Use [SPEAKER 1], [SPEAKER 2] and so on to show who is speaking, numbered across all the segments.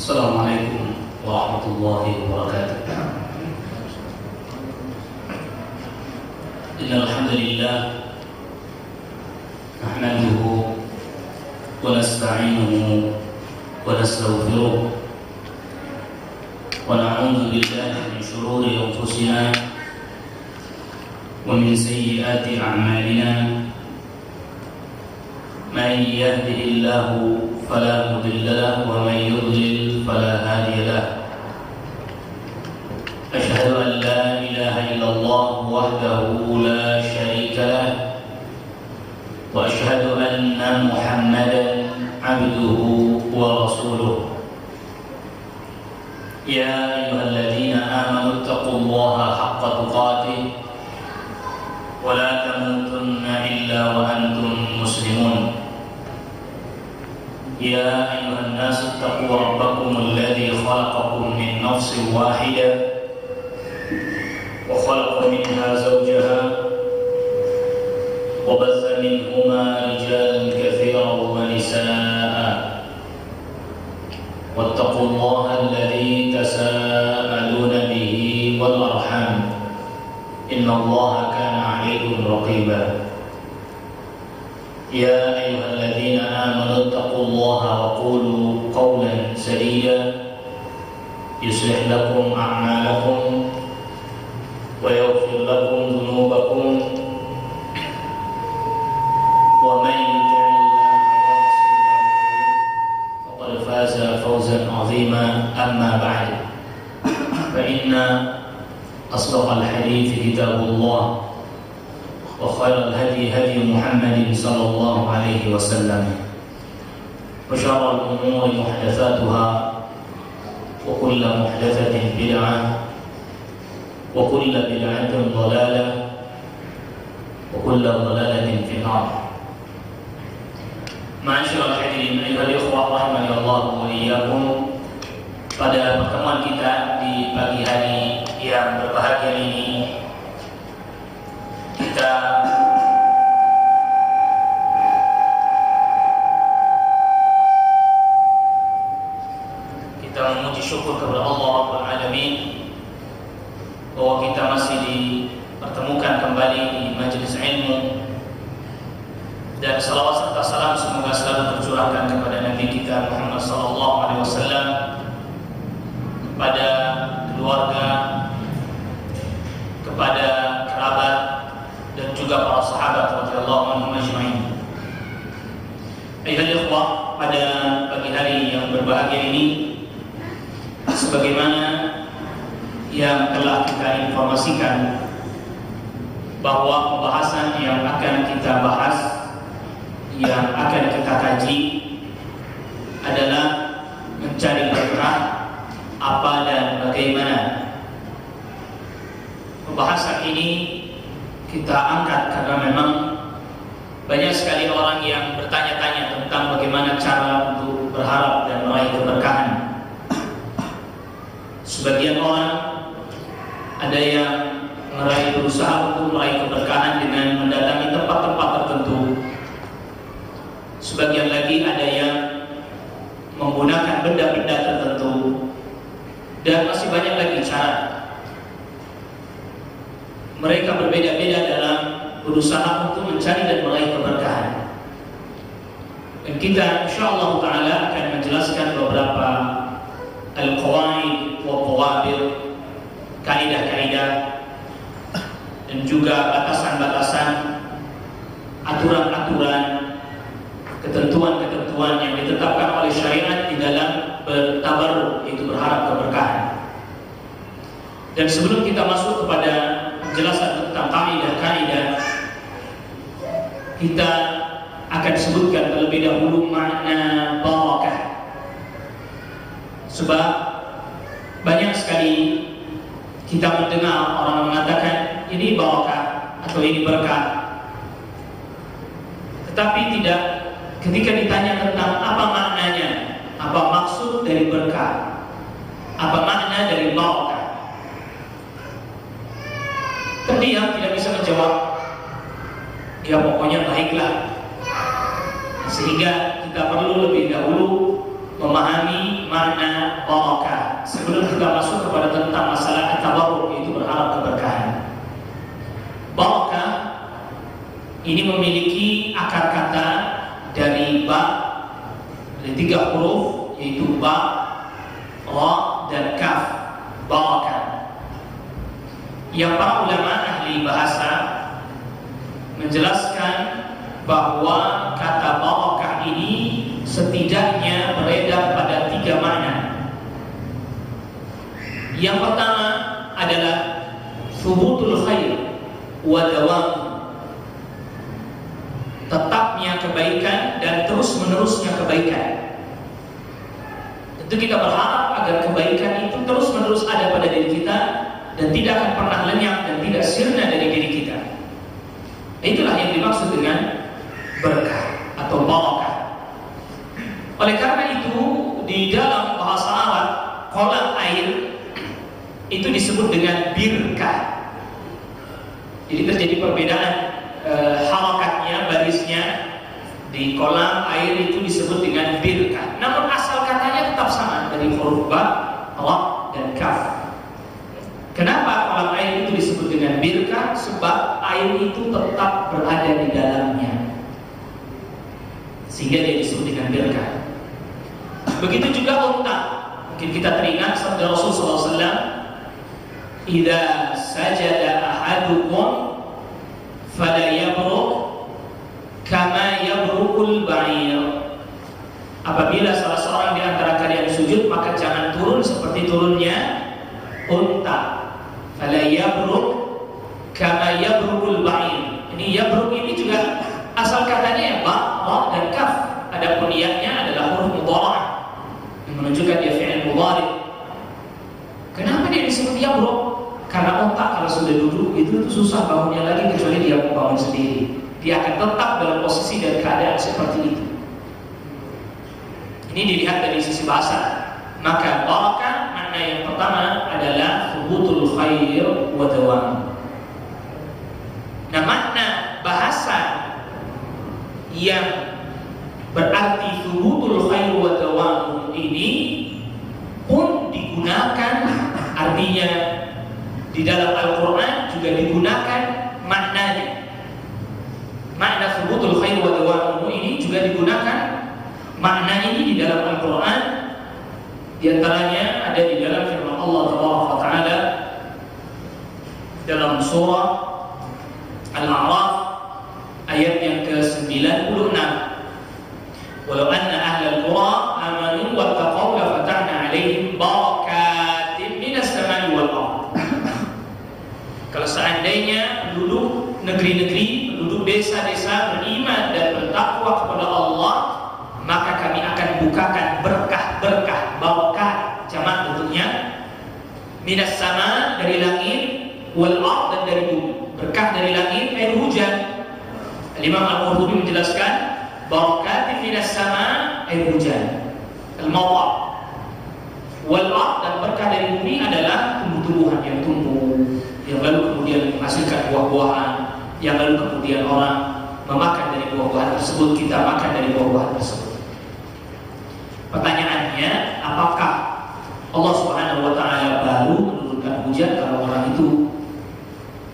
[SPEAKER 1] Assalamualaikum warahmatullahi wabarakatuh. Innal hamdalillah nahmaduhu wa nasta'inuhu wa nastaghfiruh wa na'udzu billahi min shururi anfusina wa min sayyiati a'malina. Man yahdihillahu fala mudilla lahu wa man yudlil fala hadiya lahu. Asyhadu an la ilaha illallah wahdahu la syarika lahu wa asyhadu anna Muhammadan abduhu wa rasuluh. Ya ayyuhalladzina amanu taqullaha haqqa tuqatih wa la tamutunna illa wa antum muslimun. يا أيها الناس اتقوا ربكم الذي خلقكم من نفس واحدة وخلق منها زوجها وبث منهما رجالا كثيرا ونساء واتقوا الله الذي تساءلون به والأرحام إن الله كان عليكم رقيبا. يا أيها الذين آمنوا اتقوا الله وقولوا قولا سديدا يصلح لكم أعمالكم ويغفر لكم ذنوبكم ومن يطع الله ورسوله فقد فاز فوزا عظيما. أما بعد فإن أصدق الحديث كتاب الله وخير الهدي هدي محمد صلى الله عليه وسلم وشر الأمور محدثاتها وكل محدثة بدعة وكل بدعة ضلالة وكل ضلالة في النار. Ma'asyiral hadirin ayuhal ikhwah rahimanallahu wa iyyakum. Pada pertemuan kita di pagi hari yang berbahagia ini kita memuji syukur kepada Allah Rabbul Alamin bahwa kita masih dipertemukan kembali di majelis ilmu, dan salawat serta salam semoga selalu tercurahkan kepada Nabi kita Muhammad sallallahu alaihi wasallam, kepada keluarga, kepada kerabat dan juga para sahabat radhiyallahu anhum ajma'in. Ayuhal ikhwah, pada pagi hari yang berbahagia ini, sebagaimana yang telah kita informasikan bahwa pembahasan yang akan kita bahas, yang akan kita kaji adalah mencari berkah apa dan bagaimana. Pembahasan ini kita angkat karena memang banyak sekali orang yang bertanya-tanya tentang bagaimana cara untuk berharap dan meraih keberkahan. Sebagian orang ada yang berusaha untuk meraih keberkahan dengan mendatangi tempat-tempat tertentu. Sebagian lagi ada yang menggunakan benda-benda tertentu, dan masih banyak lagi cara. Mereka berbeda-beda dalam berusaha untuk mencari dan meraih keberkahan. Dan kita insyaallah ta'ala akan menjelaskan beberapa al-qawaid wa qawabir, kaidah-kaidah dan juga batasan-batasan, aturan-aturan, ketentuan-ketentuan yang ditetapkan oleh syariat di dalam bertabarruk, itu berharap keberkahan. Dan sebelum kita masuk kepada penjelasan tentang kaidah-kaidah, kita akan sebutkan terlebih dahulu makna barakah. Sebab banyak sekali kita mendengar orang mengatakan ini barakah atau ini berkah, tetapi tidak ketika ditanya tentang apa maknanya, apa maksud dari berkah, apa makna dari barakah, terdiam, tidak bisa menjawab. Ya pokoknya baiklah. Sehingga kita perlu lebih dahulu memahami makna barakah sebelum kita masuk kepada tentang masalah tabarruk, yaitu berharap keberkahan. Barakah ini memiliki akar kata dari ba, dari 3 huruf, yaitu ba, ra, dan kaf. Barakah yang para ulama ahli bahasa menjelaskan bahwa kata barakah ini setidaknya beredar pada 3 makna. Yang pertama adalah thubutul khair wa dawam, tetapnya kebaikan dan terus menerusnya kebaikan. Tentu kita berharap agar kebaikan itu terus menerus ada pada diri kita dan tidak akan pernah lenyap dan tidak sirna dari diri kita. Itulah yang dimaksud dengan berkah atau barakah. Oleh karena itu di dalam bahasa Arab kolam air itu disebut dengan birkah. Jadi terjadi perbedaan harakatnya, barisnya. Di kolam air itu disebut dengan birkah. Namun asal katanya tetap sama, dari huruf ba, ra, dan kaf. Kenapa kolam air itu disebut dengan birkah? Sebab air itu tetap berada di dalamnya, sehingga dia disebut dengan birkah. Begitu juga unta. Mungkin kita teringat sabda Rasulullah SAW, "Idza sajada ahadukum fala yabruk kama yabrukul ba'ir." Apabila salah seorang di antara kalian sujud, maka jangan turun seperti turunnya unta. Fala yabruk kama yabrukul ba'ir. Ini yabruk ini juga asal katanya ya ba, ra, dan kaf. Adapun niatnya adalah huruf mudhari' yang menunjukkan dia fi'il mudhari'. Kenapa dia disebut yabruk? Karena unta kalau sudah duduk itu susah bangunnya lagi kecuali dia mau bangun sendiri. Dia akan tetap dalam posisi dan keadaan seperti itu. Ini dilihat dari sisi bahasa. Maka barakah makna yang pertama adalah thubutul khair wa dawam. Nah, makna bahasa yang berarti thubutul khair wa dawam ini pun digunakan, artinya di dalam Al-Quran juga digunakan maknanya. Makna thubutul khair wa dawam ini juga digunakan makna ini di dalam Al-Quran. Di antaranya ada di dalam firman Allah Taala dalam surah Al-A'raf ayat yang ke-96. Walau anna ahlal qura amanu wattaqaw la fatahna 'alaihim barakatin minas sama'i wal ardh. Kalau seandainya penduduk negeri-negeri, penduduk desa-desa beriman dan bertakwa kepada Allah, maka kami akan bukakan berkah-berkah, barakah jamak bentuknya, minas sama dari langit, wal ardh dan dari bumi. Berkah dari langit air hujan. Imam Al-Qurtubi menjelaskan barakatin minas sama air hujan, al-matar. Wal ardh dan berkah dari bumi adalah tumbuh-tumbuhan yang tumbuh, yang lalu kemudian menghasilkan buah-buahan, yang lalu kemudian orang memakan dari buah-buahan tersebut, kita makan dari buah-buahan tersebut. Pertanyaannya, apakah Allah Subhanahu wa Ta'ala baru menurunkan hujan kalau orang itu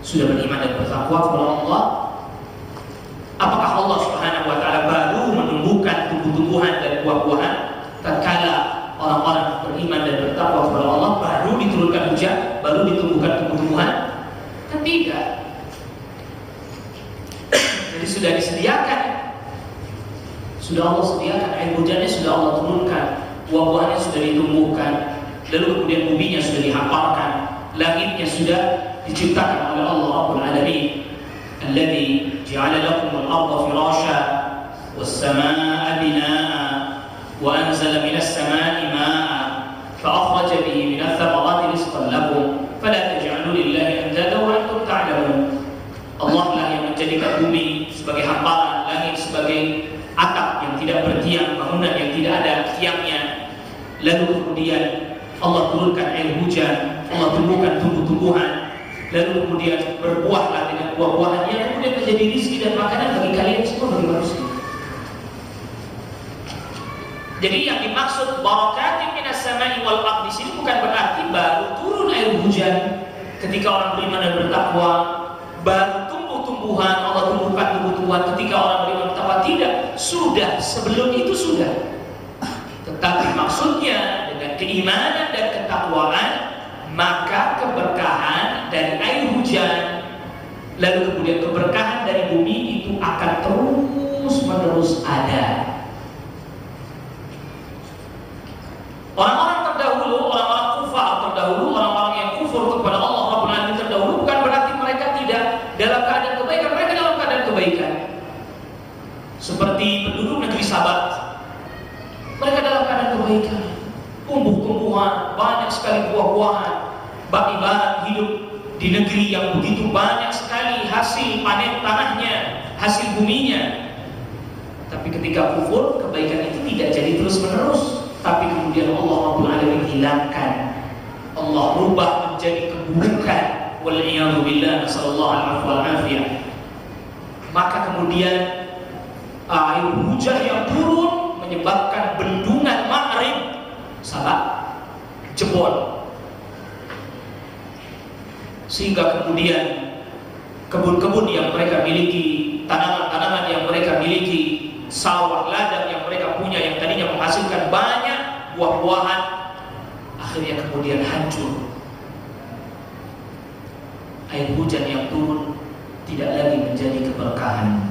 [SPEAKER 1] sudah beriman dan bertakwa kepada Allah? Apakah Allah Subhanahu wa Ta'ala baru menumbuhkan tumbuh-tumbuhan dan buah-buahan tatkala orang-orang beriman dan bertakwa kepada Allah baru diturunkan hujan, baru ditumbuhkan tumbuh-tumbuhan? Kan tidak. Jadi sudah disediakan, sudah Allah sediakan, air hujannya sudah Allah turunkan, buah-buahannya sudah ditumbuhkan, lalu kemudian buminya sudah dihamparkan, langitnya sudah diciptakan oleh Allah Rabbul Alamin. Alladzi ja'ala lakum al-ardha firasha was-samaa'a binaa'a wa anzala minas samaa'i maa'an fa akhraja bihi minath thamarati rizqan lakum fala taj'alu lillahi andada wa antum ta'lamun. Allah lah yang menjadikan bumi sebagai hamparan, langit sebagai atap yang tidak bertiang, bangunan yang tidak ada tiangnya. Lalu kemudian Allah turunkan air hujan, Allah tumbuhkan tumbuh-tumbuhan, lalu kemudian berbuahlah dengan buah-buahannya, kemudian menjadi rizki dan makanan bagi kalian semua, bagi manusia. Jadi yang dimaksud barakatin minas samai wal ardh di sini bukan berarti baru turun air hujan ketika orang beriman dan bertakwa, baru tumbuh-tumbuhan, Allah tumbuhkan tumbuh-tumbuhan ketika orang beriman bertakwa. Tidak, sudah, sebelum itu sudah. Tetapi maksudnya dengan keimanan dan ketakwaan, maka keberkahan dari air hujan, lalu kemudian keberkahan dari bumi itu akan terus-menerus ada. Orang-orang terdahulu, orang-orang kufar terdahulu, orang-orang yang kufur kepada Allah Rabbul Alamin terdahulu, bukan berarti mereka tidak dalam keadaan kebaikan, mereka dalam keadaan kebaikan. Seperti penduduk negeri Sabat, mereka dalam keadaan kebaikan, tumbuh-tumbuhan, banyak sekali buah-buahan. Ibarat hidup di negeri yang begitu banyak sekali hasil panen tanahnya, hasil buminya. Tapi ketika kufur, kebaikan itu tidak jadi terus-menerus. Tapi kemudian Allah Rabbul Alamin hilangkan, Allah rubah menjadi keburukan. Wal'iyadu billah, nasallallahu alaihi wa sallam. Maka kemudian air hujan yang turun menyebabkan bendungan Ma'rib Sabat jebol, sehingga kemudian kebun-kebun yang mereka miliki, tanaman-tanaman yang mereka miliki, sawah ladang yang mereka punya yang tadinya menghasilkan banyak buah-buahan, akhirnya kemudian hancur. Air hujan yang turun tidak lagi menjadi keberkahan.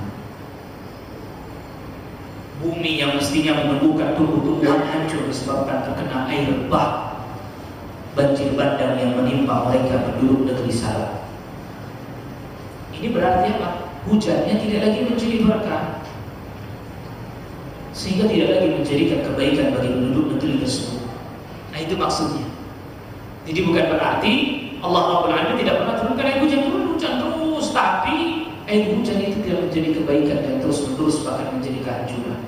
[SPEAKER 1] Bumi yang mestinya menumbuhkan tumbuh-tumbuhan hancur disebabkan terkena air bah, banjir bandang yang menimpa mereka penduduk negeri Sabat. Ini berarti apa? Hujannya tidak lagi menjadi berkah, sehingga tidak lagi menjadikan kebaikan bagi penduduk negeri tersebut. Nah, itu maksudnya. Jadi bukan berarti Allah Rabbul Alamin tidak pernah turunkan air hujan terus, tapi air hujan itu tidak menjadi kebaikan dan terus-menerus bahkan menjadi kehancuran.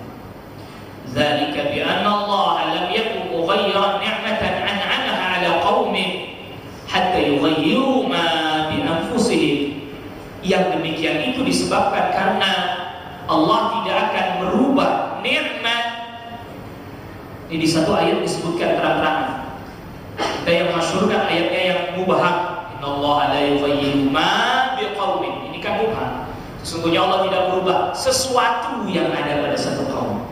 [SPEAKER 1] Dzalika bi anna Allah lam yakun mughayyiran ni'matan an'amaha 'ala qaumin hatta yughayyiru ma bi anfusihim. Yang demikian itu disebabkan karena Allah tidak akan merubah nikmat. Ini di satu ayat disebutkan terang-terangan. Kita yang masyhurkan ayatnya yang mubaham, innallaha la yughayyiru ma biqaumin. Ini kan mubaham. Sesungguhnya Allah tidak merubah sesuatu yang ada pada satu kaum.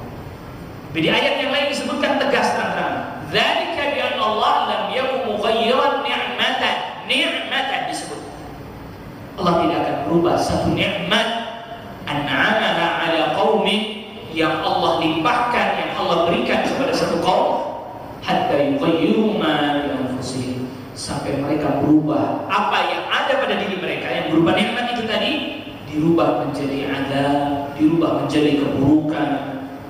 [SPEAKER 1] Di ayat yang lain disebutkan tegas terang-terangan. Dzalika bi anna Allah lam yakun mughayyiran ni'matan disebut. Allah tidak akan merubah satu nikmat an'amaha 'ala qaumin yang Allah limpahkan, yang Allah berikan kepada satu kaum, hatta yughayyiru ma bi anfusihim, sampai mereka berubah apa yang ada pada diri mereka yang berupa nikmat itu tadi dirubah menjadi azab, dirubah menjadi keburukan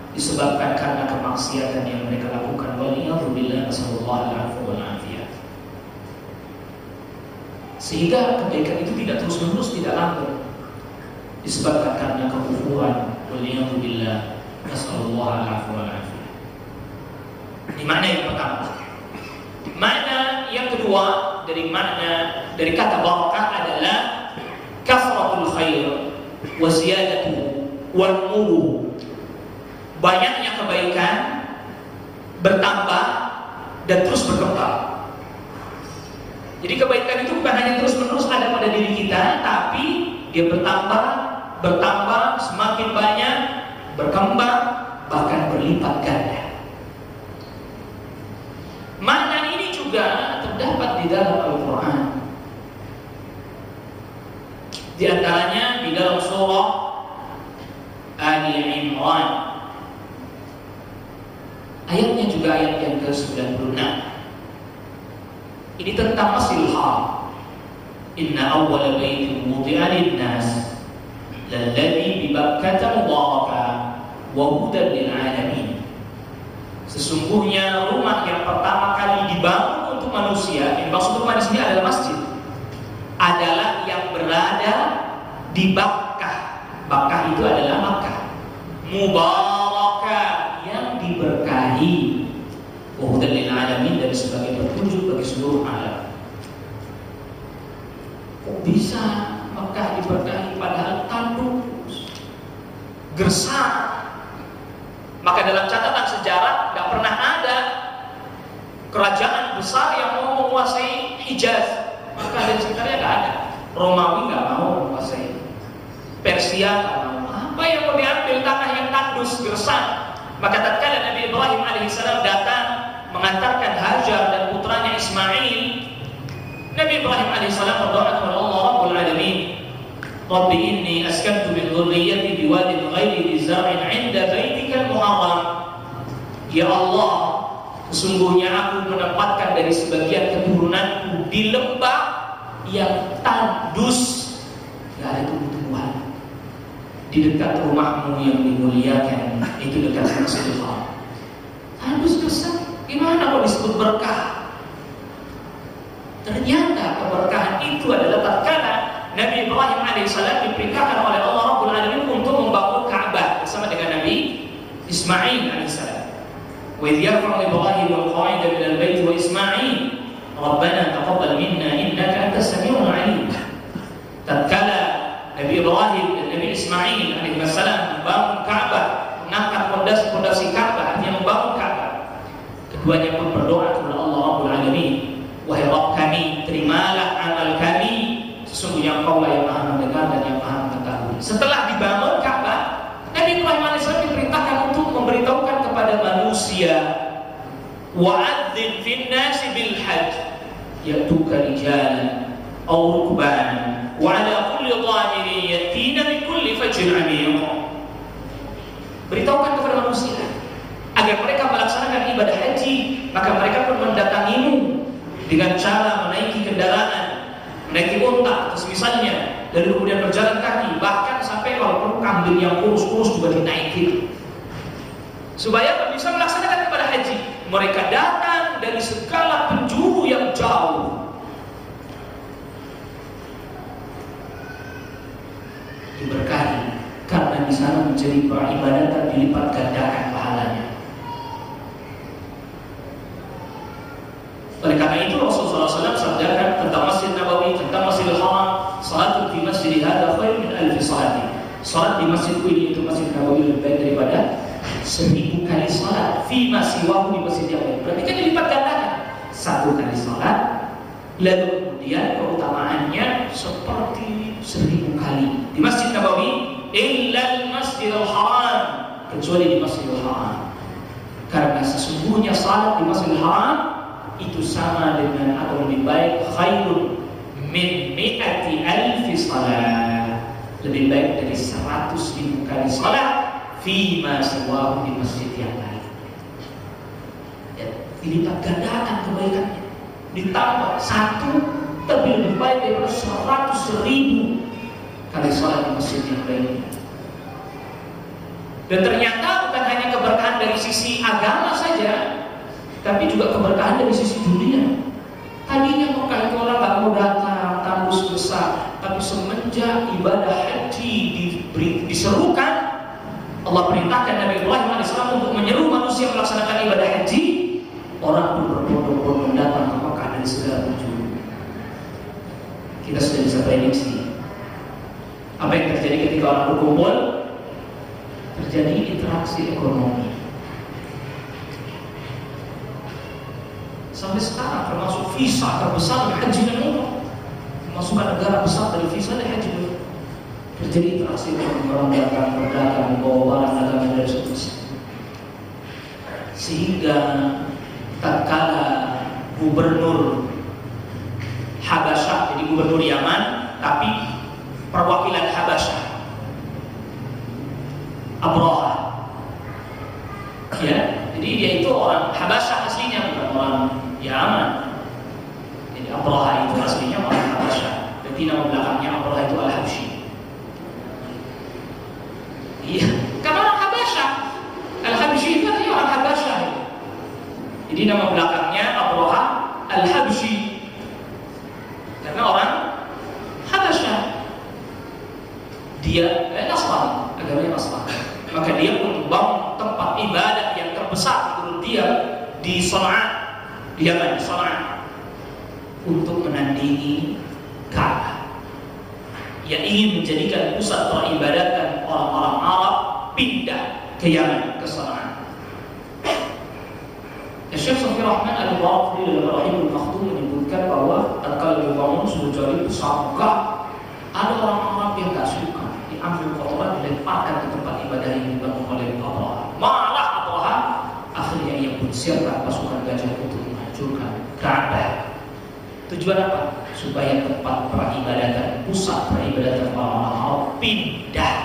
[SPEAKER 1] disebabkan karena kemaksiatan yang mereka lakukan. Waliyadu billah, nasallallahu alaihi wa sallam. Sehingga kebaikan itu tidak terus-menerus, tidak langgeng, disebabkan karena kekufuran. Waliyadu billah, nasallallahu alaihi wa sallam. Ini makna yang pertama. Makna yang kedua dari kata barakah adalah kasratul khair wa ziyadatuhu wal nuru. Banyaknya kebaikan bertambah dan terus berkembang. Jadi kebaikan itu bukan hanya terus-menerus ada pada diri kita, tapi dia bertambah, semakin banyak, berkembang, bahkan berlipat ganda. Makna ini juga terdapat di dalam Al-Quran. Di antaranya di dalam surah Ali Imran. Ayatnya juga ayat yang ke-96. Ini tentang Masjidil Haram. Inna awwala baitin wudi'a lin-nas lalladzi bi Bakkah mubarakah wa hudan lil alamin. Sesungguhnya rumah yang pertama kali dibangun untuk manusia, yang maksud rumah di sini adalah masjid, adalah yang berada di Bakkah. Bakkah itu adalah Makkah. Mubarakah, yang diberkahi, wa hudan lil alamin, dan sebagai petunjuk bagi seluruh alam. Kok bisa Makkah diberkahi padahal tandus, gersang? Maka dalam catatan sejarah pernah ada kerajaan besar yang mau menguasai Hijaz, maka dari sekitarnya nggak ada. Romawi nggak mau menguasai, Persia nggak mau. Apa yang mau diambil? Tanah yang tandus, gersang. Maka tatkala Nabi Ibrahim alaihissalam datang mengantarkan Hajar dan putranya Ismail, Nabi Ibrahim alaihissalam berdoa kepada Allah Rabbul Alamin, Rabbi inni askantu min dhurriyyati biwadin ghairi dhi zar'in 'inda baitikal muharram. Ya Allah, sesungguhnya aku menempatkan dari sebagian keturunanku di lembah yang tandus, tidak ada tumbuh-tumbuhan, di dekat rumahmu yang dimuliakan, itu dekat Masjidil Haram. Tandus besar, gimana kok disebut berkah? Ternyata keberkahan itu adalah tatkala Nabi Ibrahim alaihissalam diperintahkan oleh Allah Rabbul Alamin untuk membangun Ka'bah bersama dengan Nabi Ismail alaihissalam. Wa idh yarfa'u Ibrahim al-qawa'ida min al-bait wa Ismail Rabbana taqabbal minna innaka antas samiul 'alim. Tatkala Nabi Ibrahim dan Nabi Ismail alaihissalam membangun Ka'bah, mengangkat fondasi Ka'bah, artinya membangun Ka'bah, keduanya pun berdoa kepada Allah Rabbul Alamin, wahai Rabb kami, terimalah amal kami, sesungguhnya Engkau lah yang Maha mendengar dan yang Maha mengetahui. Setelah dibangun Ka'bah, Nabi Ibrahim alaihissalam diperintahkan untuk memberitahukan kepada manusia, wa'adzin fin nasi bil hajj ya'tuka rijalan aw rukbanan wa 'ala kulli dhamirin yatina min kulli fajjin 'amiq. Beritahukan kepada manusia agar mereka melaksanakan ibadah haji, maka mereka pun mendatangimu dengan cara menaiki kendaraan, menaiki unta atau misalnya, dan kemudian berjalan kaki, bahkan sampai kalau perlu kambing yang kurus-kurus juga dinaikin, supaya bisa melaksanakan ibadah haji. Mereka datang dari segala penjuru yang jauh, diberkahi karena di sana menjadi peribadatan dilipat gandakan pahalanya. Oleh karena itu Rasulullah SAW sabdakan tentang Masjid Nabawi, tentang Masjidil Haram, salatun fi masjidi hadza khairun min alfi salati. Salat di masjidku ini, itu Masjid Nabawi, lebih baik daripada 1000 kali salat fi ma siwahu, di masjid yang lain. Berarti kan dilipat gandakan. 1 kali salat, lalu kemudian keutamaannya seperti 1000 kali. Di Masjid Nabawi, illa al-Masjidil Haram, kecuali di Masjidil Haram. Karena sesungguhnya salat di Masjidil Haram itu sama dengan atau lebih baik khairun min mi'ati alfi salat, lebih baik dari 100.000 kali salat fi ma siwahu, di masjid yang lain. Ya, dilipat gandakan kebaikannya, ditambah 1 lebih baik daripada 100.000 kali salat di masjid yang lain. Dan ternyata bukan hanya keberkahan dari sisi agama saja, tapi juga keberkahan dari sisi dunia. Tadinya Mekah itu orang nggak mau datang, tandus besar, tapi semenjak ibadah haji diserukan, Allah perintahkan Nabi Ibrahim alaihissalam untuk menyeru manusia melaksanakan ibadah haji, orang pun berbondong-bondong datang ke Mekah dari segala penjuru. Kita sudah bisa prediksi apa yang terjadi ketika orang berkumpul. Terjadi interaksi ekonomi. Sampai sekarang termasuk visa terbesar dari haji dan umrah, masukkan negara besar dari visa dan haji dan umrah. Terjadi interaksi dengan orang datang berdagang, membawa barang dagangan dari seterusnya. Sehingga tatkala gubernur Habasyah, jadi gubernur Yaman, tapi perwakilan Habasyah, Abraha, ya, jadi dia itu orang Habasyah aslinya, bukan orang Yaman. Jadi Abraha itu aslinya orang Habasyah, jadi nama belakangnya Abraha itu Al-Habsyi. Iya, karena orang Habasyah, Al-Habsyi itu artinya orang Habasyah. Jadi nama belakangnya Abraha Al-Habsyi, karena orang Habasyah. Dia Nasrani, agamanya Nasrani. Maka dia pun membangun tempat ibadah yang terbesar menurut dia di Sana'a, di Yaman, di Sana'a, untuk menandingi Ka'bah. Ia ingin menjadikan pusat peribadatan orang-orang Arab pindah ke Yaman, ke Sana'a. Syekh Safi Rahman Al-Baqi dalam Rahimul Maktum menyebutkan bahwa tatkala dibangun sudah jadi besar, ada orang-orang yang tak suka diambil kotoran dilemparkan ke tempat ibadah yang dibangun oleh Allah. Malah Abraha akhirnya ia pun siapkan pasukan gajah untuk menghancurkan Ka'bah. Tujuan apa? Supaya tempat peribadatan, pusat peribadatan orang-orang Arab pindah.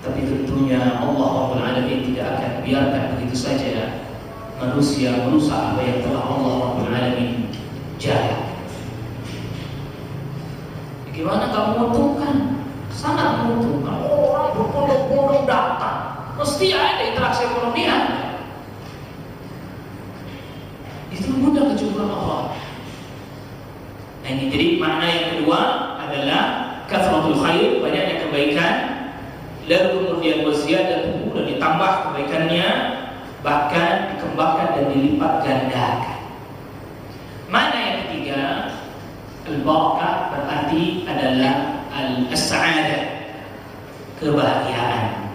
[SPEAKER 1] Tapi tentunya Allah Rabbul Alamin tidak akan biarkan begitu saja manusia merusak apa yang telah Allah Rabbul Alamin jaga. Bagaimana kamu menguntungkan? Sangat menguntungkan. Orang berbondong-bondong datang, mesti ada interaksi ekonomi. Itu mudah kecukupan Allah. Nah ini jadi makna yang kedua adalah kathratul khair, banyaknya kebaikan, lalu kemudian waziyadah dan ditambah kebaikannya, bahkan dikembangkan dan dilipat gandakan. Makna yang ketiga, al-barakah berarti adalah al-sa'adah, kebahagiaan.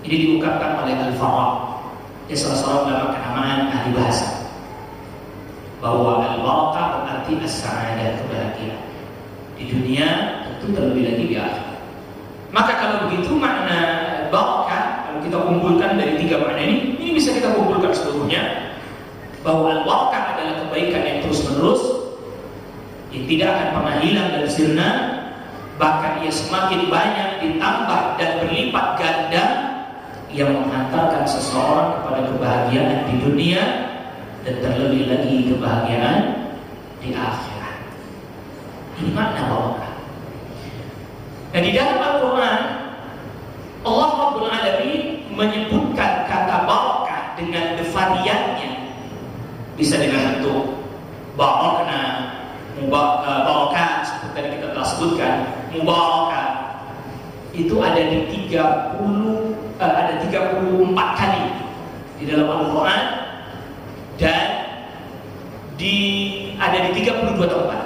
[SPEAKER 1] Ini diungkapkan oleh Al-Farah, dia salah seorang ulama kenamaan ahli bahasa, bahwa al-barakah berarti as-sa'adah, kebahagiaan di dunia, tentu terlebih lagi di akhirat. Maka kalau begitu makna barakah, kalau kita kumpulkan dari tiga makna ini bisa kita kumpulkan seluruhnya, bahwa al-barakah adalah kebaikan yang terus menerus, yang tidak akan pernah hilang dan sirna, bahkan ia semakin banyak ditambah dan berlipat ganda, yang menghantarkan seseorang kepada kebahagiaan di dunia dan terlebih lagi kebahagiaan di akhirat. Ini makna barakah. Dan di dalam Al-Quran, Allah Rabbul Alamin menyebutkan kata barakah dengan variannya. Bisa dengan bentuk barakna, barakat, seperti tadi kita telah sebutkan. Mubarakah itu ada di 34 kali di dalam Al-Quran, dan ada di 32 tempat.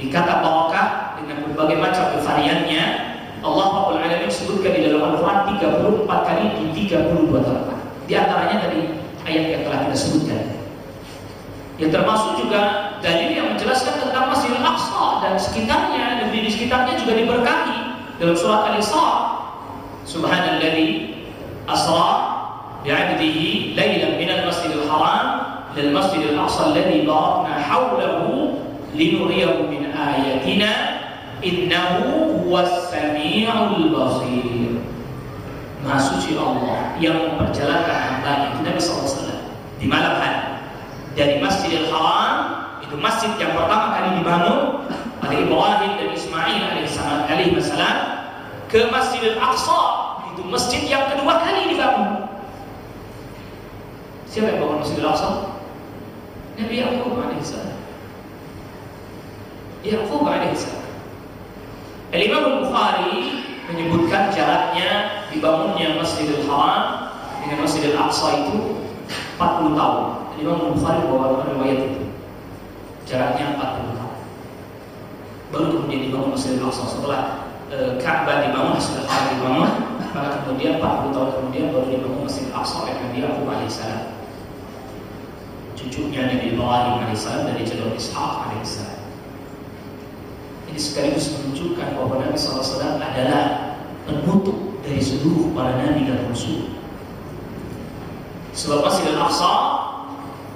[SPEAKER 1] Di kata barakah dengan berbagai macam variannya, Allah Rabbul Alamin sebutkan di dalam Al-Quran 34 kali di 32 tempat. Di antaranya dari ayat yang telah kita sebutkan. Yang termasuk juga dalil yang menjelaskan tentang Masjidil Aqsa dan sekitarnya, negeri di sekitarnya juga diberkahi. Dalam surat Al-Isra, Subhanalladzi asra bi'abdihi lailan minal masjidil haram lil masjidil aqsa alladzi barakna hawlahu linuriyahu min ayatina innahu huwas sami'ul basir. Maha suci Allah yang memperjalankan hambanya Nabi SAW di malam hari dari Masjidil Haram, itu masjid yang pertama kali dibangun oleh Ibrahim dan Ismail alaihissalam, ke Masjidil Aqsa, itu masjid yang kedua kali dibangun. Siapa yang bangun Masjidil Aqsa? Nabi Ya'qub alaihissalam. Ya'qub alaihissalam. Al-Imam Al-Bukhari menyebutkan jaraknya dibangunnya Masjidil Haram dengan Masjidil Aqsa itu 40 tahun. Al-Imam Al-Bukhari bawa riwayat itu. Jaraknya 40 tahun. Baru kemudian dibangun Masjidil Aqsa. Setelah Ka'bah dibangun, Masjidil Haram dibangun, maka kemudian 40 tahun kemudian baru dibangun Masjidil Aqsa oleh Nabi Ya'qub alaihissalam. Cucunya Nabi Ibrahim alaihissalam dari jalur Ishaq alaihissalam. Ini sekaligus menunjukkan bahwa Nabi SAW adalah penutup dari seluruh para nabi dan rasul. Sebab Masjidil Aqsa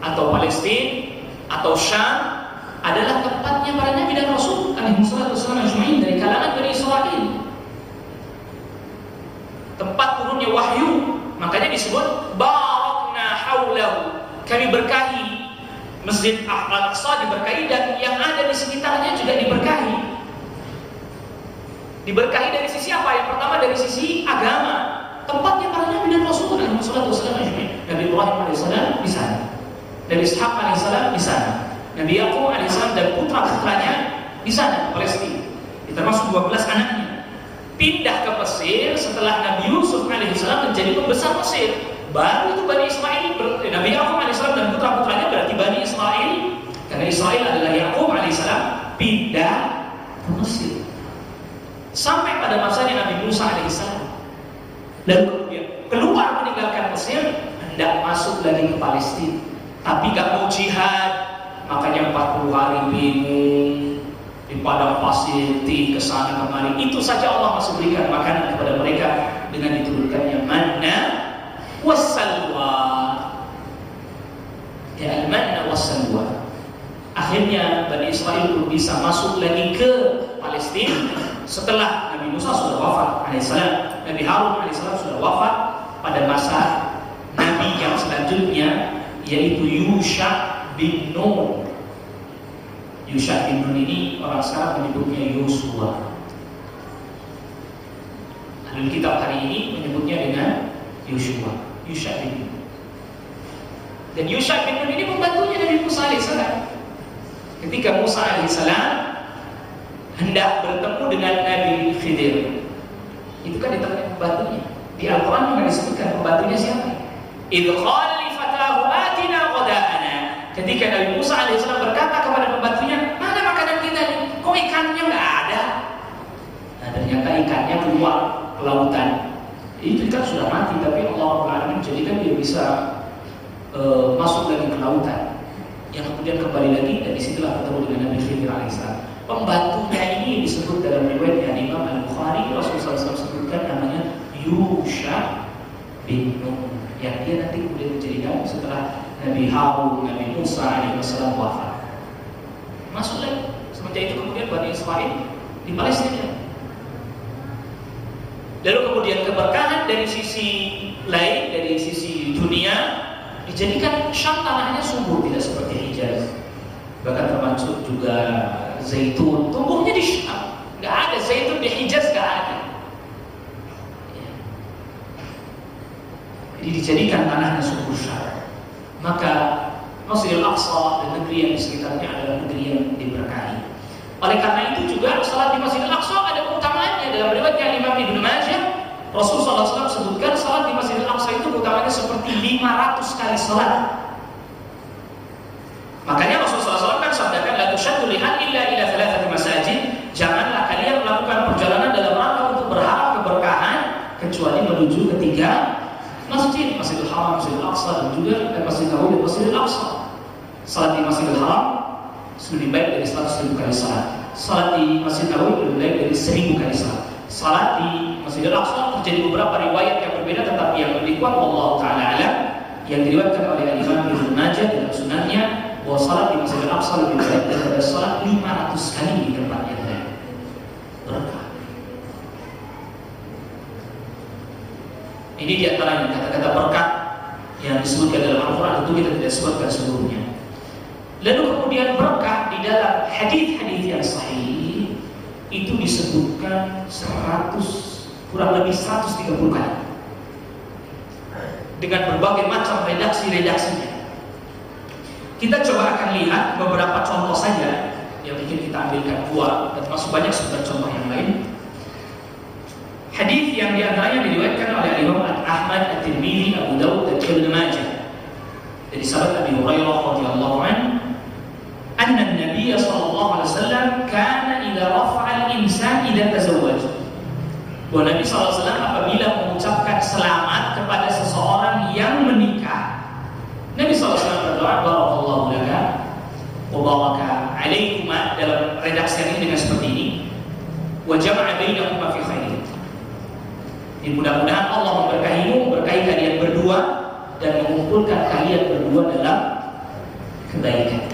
[SPEAKER 1] atau Palestina atau Syam adalah tempatnya para nabi dan rasul alaihissalam ajma'in dari kalangan Bani Israil. Tempat turunnya wahyu, makanya disebut barakna haulahu. Kami berkahi Masjid Al-Aqsa, diberkahi, dan yang ada di sekitarnya juga diberkahi. Diberkahi dari sisi apa? Yang pertama dari sisi agama, tempatnya para nabi dan rasul alaihissalam ajma'in. Nabi Ibrahim alaihissalam di sana, Nabi Ishaq alaihissalam di sana, Nabi Ya'qub alaihissalam dan putra-putranya di sana, Palestina. Termasuk 12 anaknya. Pindah ke Mesir setelah Nabi Yusuf alaihissalam menjadi pembesar Mesir. Baru itu Bani Israil, Nabi Ya'qub alaihissalam dan putra-putranya berarti Bani Israil, karena Israel adalah Ya'qub alaihissalam, pindah ke Mesir. Sampai pada masanya Nabi Musa alaihissalam. Lalu kemudian keluar meninggalkan Mesir, hendak masuk lagi ke Palestina, tapi gak mau jihad. Makanya 40 hari bingung di padang pasir, ke sana kemari. Itu saja Allah masih berikan makanan kepada mereka dengan diturunkannya manna wassalwa. Ya, al-manna wassalwa. Akhirnya Bani Israel belum bisa masuk lagi ke Palestina setelah Nabi Musa sudah wafat alaihissalam. Nabi Harun alaihissalam sudah wafat pada masa Nabi yang selanjutnya, yaitu Yusha bin Nun. Yusha bin Nun ini orang sekarang menyebutnya Yosua. Ahli kitab hari ini menyebutnya dengan Yosua, Yusha bin Nun. Dan Yusha bin Nun ini pembantunya Nabi Musa alaihissalam. Ketika Musa alaihissalam hendak bertemu dengan Nabi Khidir, itu kan ditemani pembantunya. Di Al-Quran juga disebutkan pembantunya siapa? Idh qala li fatahu atina ghada'ana. Ketika Nabi Musa alaihissalam berkata kepada pembantunya, mana makanan kita nih? Kok ikannya nggak ada? Nah, ternyata ikannya keluar ke lautan. Itu ikan sudah mati, tapi Allah menjadikan dia bisa masuk lagi ke lautan. Yang kemudian kembali lagi, dan disitulah bertemu dengan Nabi Khidir alaihissalam. Pembantunya ini disebut dalam riwayat Imam Al-Bukhari, Rasulullah SAW sebutkan namanya Yusha bin Nun, yang dia nanti kemudian menjadi nabi setelah Nabi Harun, Nabi Musa alaihissalam wafat. Masuk lagi. Semenjak itu kemudian Bani Israel di Palestina. Lalu kemudian keberkahan dari sisi lain, dari sisi dunia, dijadikan Syam tanahnya subur, tidak seperti Hijaz. Bahkan termasuk juga zaitun, tumbuhnya di Syam. Nggak ada zaitun di Hijaz, nggak ada. Jadi dijadikan tanahnya subur Syam. Maka Masjidil Aqsa dan negeri yang di sekitarnya adalah negeri yang diberkahi. Oleh karena itu juga salat di Masjidil Aqsa ada keutamaannya. Dalam riwayatnya Imam Ibnu Majah, Rasulullah SAW sebutkan salat di Masjidil Aqsa itu keutamaannya seperti 500 kali salat. Makanya Rasulullah SAW kan sabdakan, la tushaddu rihal illa ila thalathati masajid. Janganlah kalian melakukan perjalanan dalam rangka untuk berharap keberkahan kecuali menuju ketiga masjid, Masjidil Haram, Masjidil Aqsa, dan juga Masjid Nabawi dan Masjidil Aqsa. Salat di Masjidil Haram lebih baik dari 100.000 kali salat. Salat di Masjid Nabawi lebih baik dari 1.000 kali salat. Salat di Masjidil Aqsa terjadi beberapa riwayat yang berbeda, tetapi yang lebih kuat wallahu taala alam yang diriwayatkan oleh Imam Ibnu Majah dalam sunannya, bahwa salat di Masjidil Aqsa lebih baik daripada salat 500 kali di tempat yang lain. Berkah. Ini diantaranya kata-kata berkat yang disebutkan dalam Al-Quran, itu kita tidak sebutkan seluruhnya. Lalu kemudian berkah di dalam hadis-hadis yang sahih itu disebutkan kurang lebih 130 kali dengan berbagai macam redaksi-redaksinya. Kita coba akan lihat beberapa contoh saja yang mungkin kita ambilkan dua, dan termasuk banyak sebenarnya contoh yang lain. Hadis yang diantaranya diriwayatkan oleh Imam Ahmad, At-Tirmidzi, Abu Dawud, dan Ibnu Majah dari sahabat Abi Hurairah radhiyallahu anhu, anna an-nabiy sallallahu alaihi wasallam kana idza rafa'a al-insan idza tazawwaj. Bahwa Nabi sallallahu alaihi wasallam apabila mengucapkan selamat kepada seseorang yang menikah, Nabi sallallahu alaihi wasallam berdoa, barakallahu laka wa baraka alaikuma, dalam redaksi ini dengan seperti ini, wa jama'a bainakuma fi khair. Mudah-mudahan Allah memberkahimu, memberkahi kalian berdua, dan mengumpulkan kalian berdua dalam kebaikan.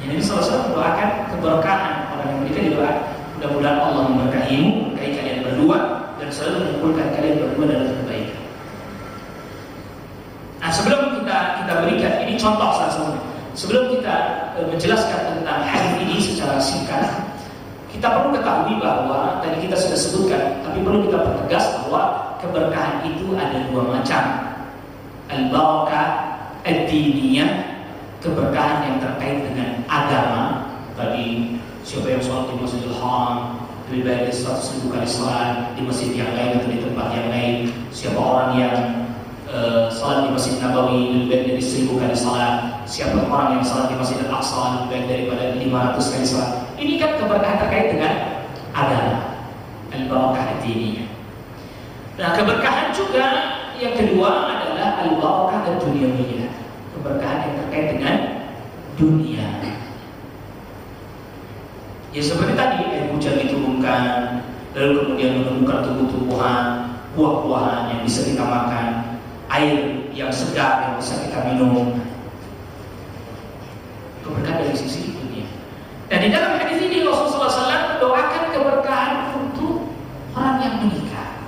[SPEAKER 1] Nabi SAW mendoakan keberkahan orang yang menikah, didoa mudah-mudahan Allah memberkahimu, memberkahi kalian berdua, dan selalu mengumpulkan kalian berdua dalam kebaikan. Nah, sebelum kita berikan ini contoh salah satunya. Sebelum kita menjelaskan tentang hadis ini secara singkat, kita perlu ketahui bahwa tadi kita sudah sebutkan, tapi perlu kita pertegas bahwa keberkahan itu ada dua macam. Al-barakah ad-diniyah, keberkahan yang terkait dengan agama. Tadi siapa yang sholat di Masjidil Haram lebih baik dari 100.000 kali sholat di masjid yang lain atau di tempat yang lain. Siapa orang yang sholat di Masjid Nabawi lebih baik dari 1.000 kali sholat. Siapa orang yang sholat di Masjid Al-Aqsa lebih baik daripada 500 kali sholat. Ini kan keberkahan terkait dengan agama, al-barakah ad-diniyah. Nah, keberkahan juga yang kedua adalah al-barakah ad-dunyawiyah, keberkahan yang terkait dengan dunia. Ya seperti tadi, air hujan diturunkan, lalu kemudian menemukan tumbuh-tumbuhan, buah-buahan yang bisa kita makan, air yang segar yang bisa kita minum. Keberkahan dari sisi dunia. Dan di dalam hadis ini Rasulullah SAW mendoakan keberkahan untuk orang yang menikah.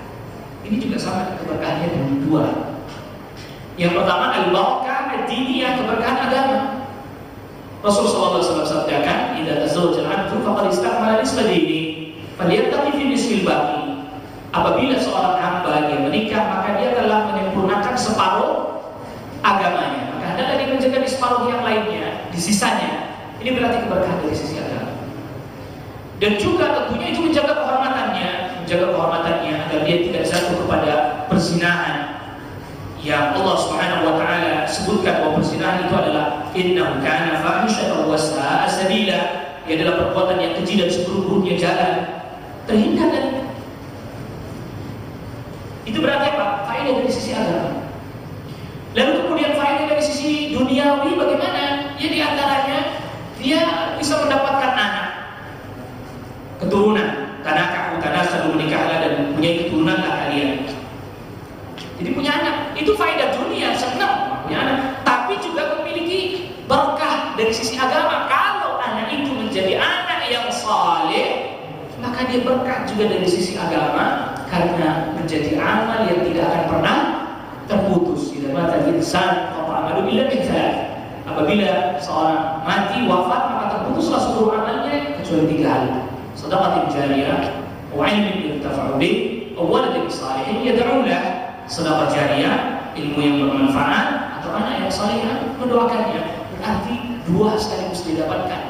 [SPEAKER 1] Ini juga sama keberkahannya dengan dua. Yang pertama al-barakah ad-diniyah, keberkahan agama. Rasulullah SAW sabdakan, "Idza tazawwaja al-'abdu faqad istakmala nisfa dinihi, falyattaqi fi nisfil baqi." Apabila seorang hamba dia menikah, maka dia telah menyempurnakan separuh agamanya. Maka hendaklah dia menjaga di separuh yang lainnya, di sisanya. Ini berarti keberkahan dari sisi agama. Dan juga tentunya itu menjaga kehormatannya agar dia tidak jatuh kepada perzinahan. Yang Allah Subhanahu wa taala sebutkan bahwa perzinahan itu adalah innahu kana fahishatan wa sa'a sabila. Ia adalah perbuatan yang keji dan seburuk-buruknya jalan. Terhindar dari itu berarti apa? Faedah dari sisi agama. Lalu kemudian faedah dari sisi duniawi bagaimana? Ya di antaranya dia bisa mendapatkan anak, keturunan. Tanakahu tanasadu, menikahlah dan punya keturunanlah kalian. Jadi punya anak, itu faedah dunia, senang punya anak. Tapi juga memiliki berkah dari sisi agama. Kalau anak itu menjadi anak yang saleh, maka dia berkah juga dari sisi agama, karena menjadi amal yang tidak akan pernah terputus. Idza mata al-insan qata amalu illa min thalath. Apabila seorang mati wafat, maka terputuslah seluruh amalnya kecuali 3 hal: sedekah jariyah, wa 'ilmin yuntafa'u bih, wa waladin salihin yad'u lahu. Sedekah jariyah, ilmu yang bermanfaat, atau anak yang saleh mendoakannya. Berarti 2 sekaligus didapatkan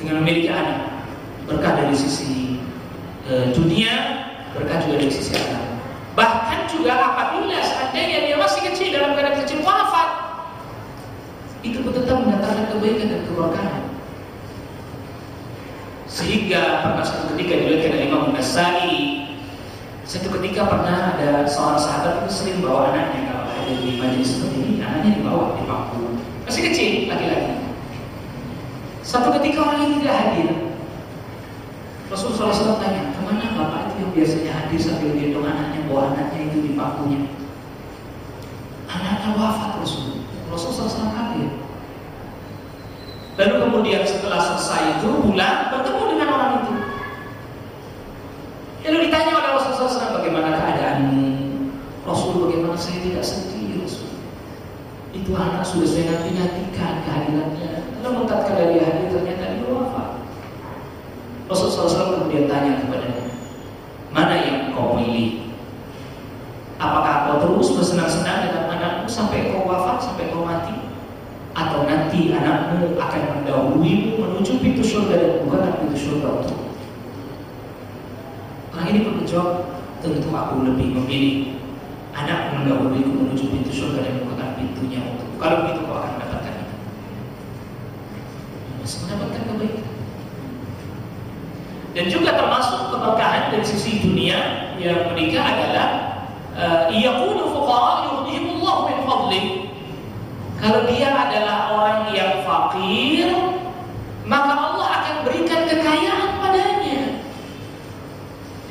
[SPEAKER 1] dengan memiliki anak. Berkah dari sisi dunia, berkah juga dari sisi agama. Bahkan juga apabila seandainya dia masih kecil, dalam keadaan kecil wafat, itu tetap mendatangkan kebaikan dan keberkahan. Sehingga pernah satu ketika diriwayatkan oleh Imam An-Nasa'i, satu ketika pernah ada seorang sahabat itu sering bawa anaknya kalau hadir di majelis seperti ini, anaknya dibawa di bangku, masih kecil, laki-laki. Satu ketika orang ini tidak hadir, Rasulullah SAW tanya, kemana bapak itu yang biasanya hadir sambil gendong anaknya, bawa anaknya itu di bangkunya? Anaknya wafat. Rasulullah SAW hadir. Lalu kemudian setelah selesai itu pulang, bertemu dengan orang itu. Lalu ditanya oleh Rasulullah SAW, bagaimana keadaanmu? Rasul, bagaimana? Saya tidak sedih, Rasul. Itu anak sudah saya nanti-nantikan kehadirannya. Namun tatkala dia hadir, ternyata dia wafat. Rasulullah SAW kemudian tanya kepadanya, mana yang kau pilih? Apakah kau terus bersenang-senang dengan anakmu sampai kau wafat, sampai kau mati? Atau nanti anakmu akan mendahuluimu menuju pintu surga dan bukan pintu surga untukmu? Orang ini menjawab, tentu aku lebih memilih anakku mendahuluiku menuju pintu surga dan bukan pintunya untukku. Kalau begitu kau akan mendapatkan itu. Masih mendapatkan kebaikan. Dan juga termasuk keberkahan dari sisi dunia yang menikah adalah yaqulu fuqara yughnihimullahu min fadlih. Kalau dia adalah orang yang fakir, maka Allah akan berikan kekayaan padanya.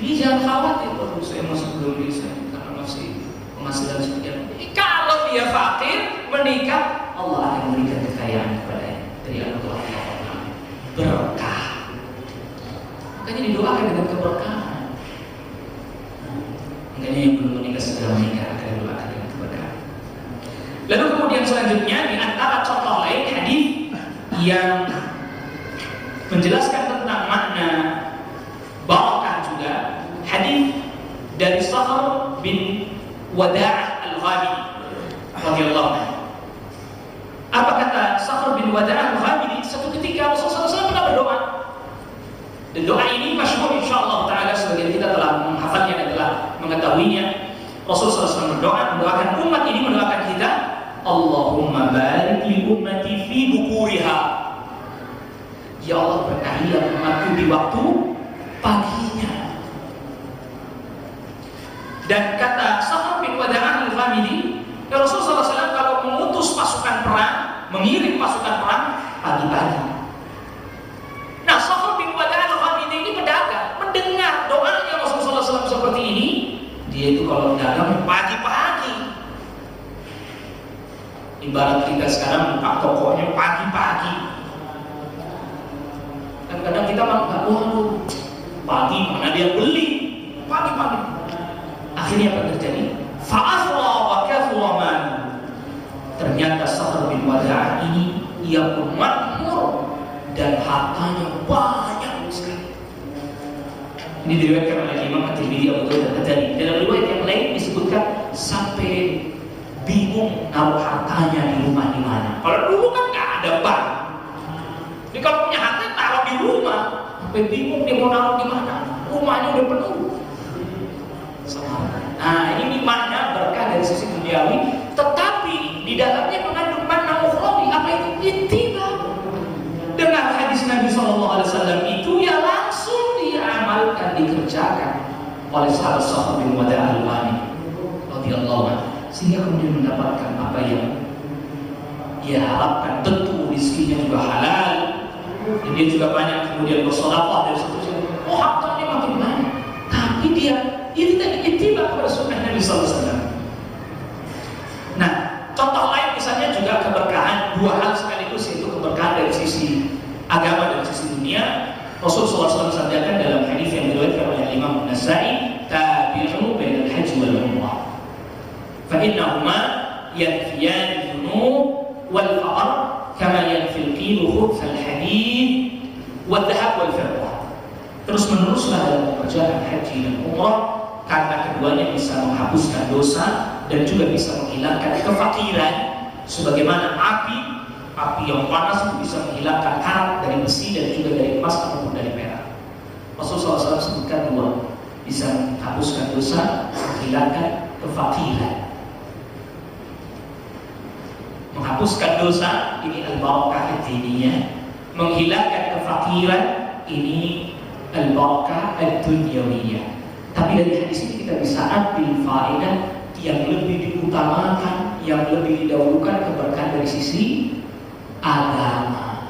[SPEAKER 1] Jadi jangan khawatir, kalau saya masih belum bisa karena masih penghasilan sekian. Kalau dia fakir menikah, Allah akan berikan kekayaan kepadanya dari Allah. Berkah. Makanya didoakan dengan keberkahan. Makanya yang belum menikah segera menikah, akan didoakan dengan keberkahan. Lalu kemudian selanjutnya di antara contoh lain hadis yang menjelaskan tentang makna barakah juga, hadis dari Sahr bin Wada' al-Ghamidi radhiyallahu anhu. Apa kata Sahr bin Wada' al-Ghamidi? Satu ketika Rasulullah SAW pernah berdoa. Dan doa ini masyhur insyaallah taala, sebagian kita telah menghafalnya dan telah mengetahuinya. Rasulullah SAW mendoakan umat ini, mendoakan kita, Allahumma barik li ummati fi bukuriha. Ya Allah, berkahilah umatku di waktu paginya. Dan kata Sakhar bin Wada'ah al-Ghamidi, ya Rasulullah SAW kalau mengutus pasukan perang, mengirim pasukan perang pagi-pagi. Nah, Sakhar bin Wada'ah al-Ghamidi ini pedagang, mendengar doanya Rasulullah SAW seperti ini, dia itu kalau dagang pagi-pagi. Ibarat kita sekarang buka tokonya pagi-pagi. Dan kadang kita nggak, waduh, pagi mana dia beli, pagi-pagi. Akhirnya apa terjadi? Fa'athra wa kathura man. Ternyata Sakhar bin Wada'ah ini ia pun makmur dan hartanya banyak sekali. Ini diriwayatkan oleh Imam At-Tirmidzi Abu Dawud dan At-Tirmidzi. Dalam riwayat yang lain disebutkan sampai bingung naruh hartanya di rumah di mana. Kalau dulu kan nggak ada bank. Jadi kalau punya harta taruh di rumah, sampai bingung dia mau naruh di mana. Rumahnya udah penuh. Nah, ini makna berkah dari sisi duniawi, tetapi di dalamnya mengandung makna ukhrawi. Apa itu? Ittiba. Dengan hadis Nabi SAW itu ya langsung diamalkan, dikerjakan oleh sahabat Sakhar bin Wada'ah al-Ghamidi radhiyallahu anhu, sehingga kemudian mendapatkan apa yang dia harapkan. Tentu rezekinya juga halal, dan dia juga banyak kemudian bersedekah dari situ. Oh, hartanya makin banyak, tapi dia ini tadi ittiba kepada sunnah Nabi SAW. Nah, contoh lain misalnya juga keberkahan, dua hal sekaligus, yaitu keberkahan dari sisi agama dan sisi dunia. Rasulullah SAW sabdakan dalam hadis yang diriwayatkan oleh Imam An-Nasa'i, tabi'u bainal haji wal umrah fa innahuma yanfiyan dzunub wal faqr kama yanfil qilu khubth al hadid wal dhahab wal fiddah. Terus meneruslah dalam perjalanan haji dan umrah, karena keduanya bisa menghapuskan dosa dan juga bisa menghilangkan kefakiran, sebagaimana api yang panas itu bisa menghilangkan karat dari besi dan juga dari emas ataupun dari perak. Rasulullah SAW sebutkan dua, bisa menghapuskan dosa, menghilangkan kefakiran. Menghapuskan dosa ini al-barakah ad-diniyah, menghilangkan kefakiran ini al-barakah ad-dunyawiyah. Tapi dari hadis ini kita bisa ambil faedah yang lebih diutamakan, yang lebih didahulukan keberkahan dari sisi agama.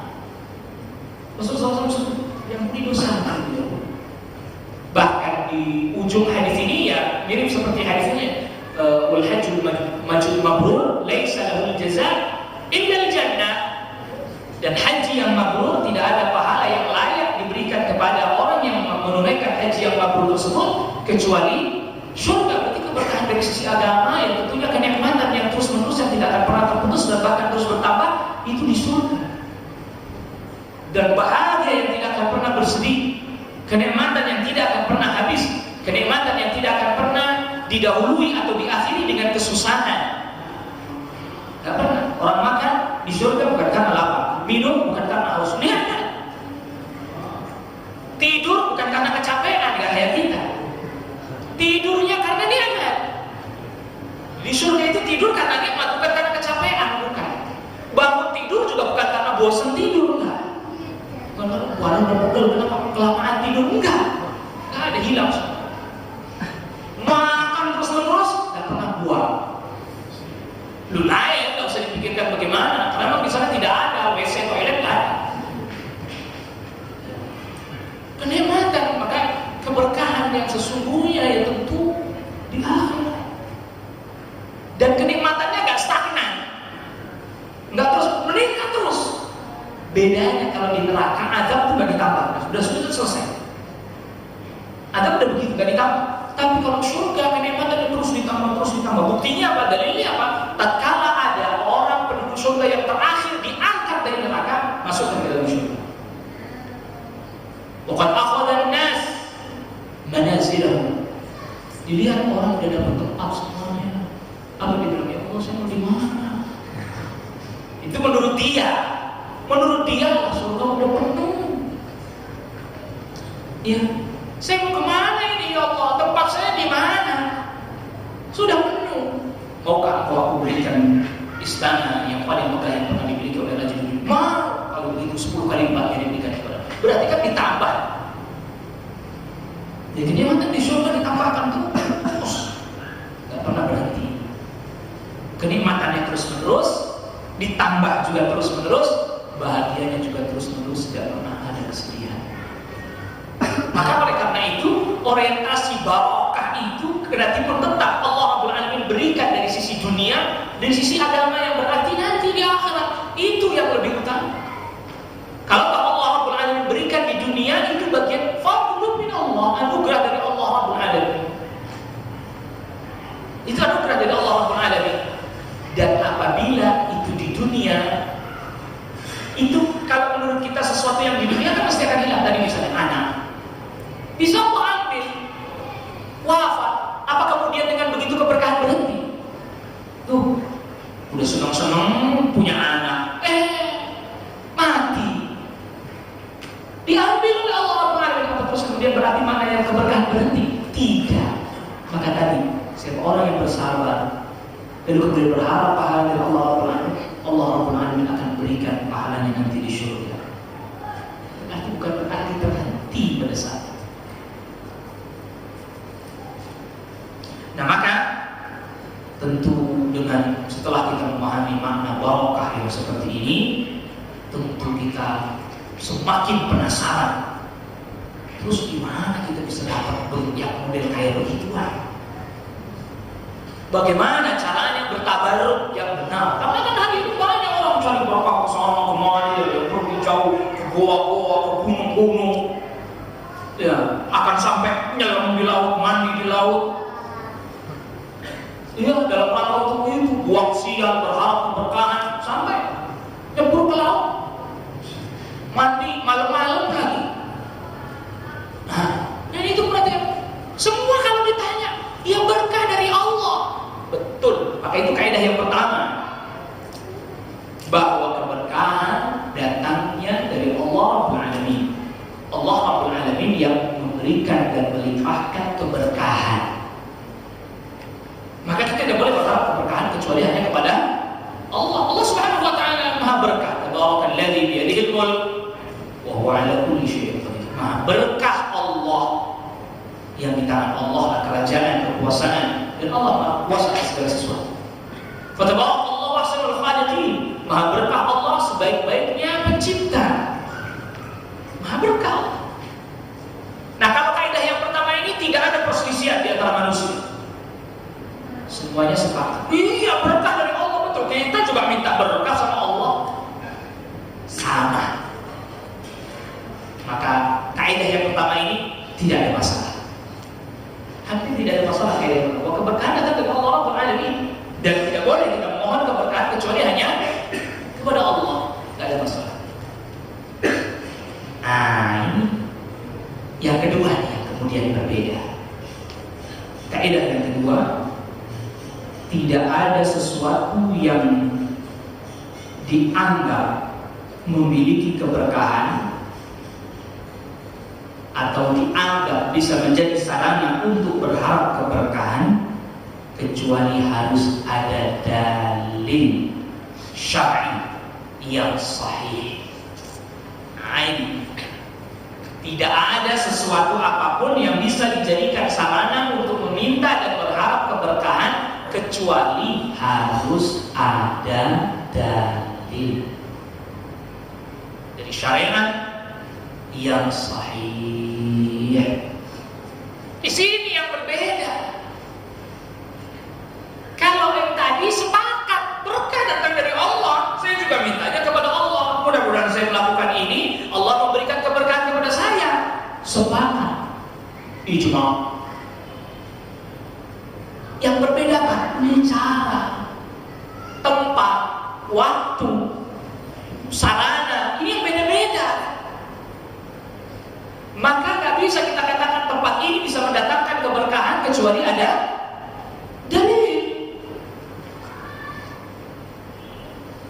[SPEAKER 1] Rasulullah SAW yang didosakan beliau. Bahkan di ujung hadis ini ya mirip seperti hadisnya, wal hajjul mabrur laisa lahul jazaa illa al jannah. Dan haji yang mabrur tidak ada pahala yang layak diberikan kepada orang yang menunaikan haji yang mabrur tersebut kecuali surga. Berarti keberkahan dari sisi agama yang tentunya kenikmatan yang terus menerus yang tidak akan pernah terputus dan bahkan terus bertambah itu di surga. Dan bahagia yang tidak akan pernah bersedih, kenikmatan yang tidak akan pernah habis, kenikmatan yang tidak akan pernah didahului atau diakhiri dengan kesusahan. Tidak pernah. Orang makan di surga bukan karena lapar, minum bukan karena haus, niatnya. Tidur bukan karena kecapean, nggak kayak kita. Tidurnya karena nikmat. Di surga itu tidur karena nikmat, bukan karena kecapean, bukan. Bangun tidur juga bukan karena bosan tidur, enggak. Bukan karena udah pegel, kenapa kelamaan tidur, enggak. Enggak ada, hilang. Makan terus menerus, nggak pernah buang. Lu lain, nggak usah dipikirkan bagaimana. Karena memang di sana tidak ada WC, toilet, nggak ada. Kenikmatan, maka keberkahan yang sesungguhnya ya tentu di akhirat. Dan kenikmatannya gak stagnan, gak terus meningkat terus. Bedanya kalau di neraka azab itu gak ditambah, sudah selesai. Azab udah begitu gak ditambah. Tapi kalau surga kenikmatannya terus ditambah. Buktinya apa? Dalilnya apa? Tatkala ada orang penduduk surga yang terakhir diangkat dari neraka, masuk ke dalam surga. Bukan akhadhan nas manazilahum. Dilihat orang udah dapat tempat semuanya. Lalu dia bilang, ya Allah, saya mau di mana? Itu menurut dia. Menurut dia surga udah penuh. Ya, saya mau kemana ini ya Allah? Tempat saya di mana? Sudah penuh. Maukah aku berikan istana yang paling megah yang pernah dimiliki oleh Raja Dunia? Mau. Kalau begitu 10 kali lipat yang diberikan kepada. Berarti kan ditambah. Ya kenikmatan di surga ditambahkan terus. kenikmatannya terus-menerus, ditambah juga terus-menerus, bahagianya juga terus-menerus, tidak pernah ada kesedihan. Maka oleh karena itu, orientasi barokah itu berarti pun tetap Allah Rabbul Alamin berikan dari sisi dunia, dari sisi agama yang berarti nanti di akhirat. Itu yang lebih utama. Kalau Allah Rabbul Alamin berikan di dunia, itu bagian fadlun min Allah, anugerah dari Allah Rabbul Alamin. Itu anugerah dari Allah Rabbul Alamin. Dan apabila itu di dunia, itu kalau menurut kita sesuatu yang di dunia kan pasti akan hilang. Tadi misalnya anak, bisa Allah ambil, wafat. Apa kemudian dengan begitu keberkahan berhenti? Tuh, udah senang-senang punya anak, mati, diambil oleh Allah Rabbul Alamin. Apa terus kemudian berarti mana yang keberkahan berhenti? Tidak. Maka tadi siapa orang yang bersabar dan kemudian berharap pahala dari Allah Rabbul Alamin, Allah Rabbul Alamin akan berikan pahalanya nanti di surga. Berarti bukan berarti terhenti pada saat itu. Nah maka tentu dengan setelah kita memahami makna barokah yang seperti ini, tentu kita semakin penasaran. Terus gimana kita bisa dapat yang model kayak begituan? Bagaimana caranya bertabaruk yang benar? Karena kan hari ini banyak orang cari barokah ke sana kemari, ya, pergi jauh ke goa-goa, ke gunung-gunung, ya akan sampai nyelam di laut, mandi di laut. Iya, dalam rangka itu buang siang berharap keberkahan sampai nyebur ke laut, mandi malam-malam lagi. Nah, dan itu berarti semua kalau ditanya, ya berkah dari Allah. Betul. Maka itu kaidah yang pertama, bahwa keberkahan datangnya dari Allah Rabbul Alamin. Allah Rabbul Alamin yang memberikan dan melimpahkan keberkahan. Maka kita tidak boleh berharap keberkahan kecuali hanya kepada Allah. Allah Subhanahu wa taala Maha berkah. Tabarakalladzi bi yadihil mulk wa huwa 'ala kulli syai'in qadir. Maha berkah Allah, yang di tangan Allah adalah kerajaan, kekuasaan, dan Allah Maha kuasa atas segala sesuatu. Fa tabarakallahu ahsanul khaliqin. Maha berkah Allah sebaik-baiknya pencipta. Maha berkah. Nah, kalau kaidah yang pertama ini tidak ada perselisihan di antara manusia. Semuanya sepakat. Iya, berkah dari Allah, betul. Kita juga minta berkah sama Allah. Sama. Maka kaidah yang pertama ini tidak ada masalah. Hampir tidak ada masalah kaidah yang pertama. Keberkahan datang dari Allah Rabbul Alamin, dan tidak boleh kita memohon keberkahan kecuali hanya kepada Allah. Tidak ada masalah. Nah, ini yang kedua yang kemudian berbeda. Kaidah yang kedua, tidak ada sesuatu yang dianggap memiliki keberkahan atau dianggap bisa menjadi sarana untuk berharap keberkahan kecuali harus ada dalil syar'i yang sahih. Tidak ada sesuatu apapun yang bisa dijadikan sarana untuk meminta dan berharap keberkahan kecuali harus ada dalil dari syariat yang sahih. Di sini yang berbeda. Kalau yang tadi sepakat berkah datang dari Allah, saya juga mintanya kepada Allah. Mudah-mudahan saya melakukan ini, Allah memberikan keberkahan kepada saya. Sepakat, ijma. Yang berbeda kan cara, tempat, waktu, sarana, ini yang beda-beda. Maka nggak bisa kita katakan tempat ini bisa mendatangkan keberkahan kecuali ada dalil.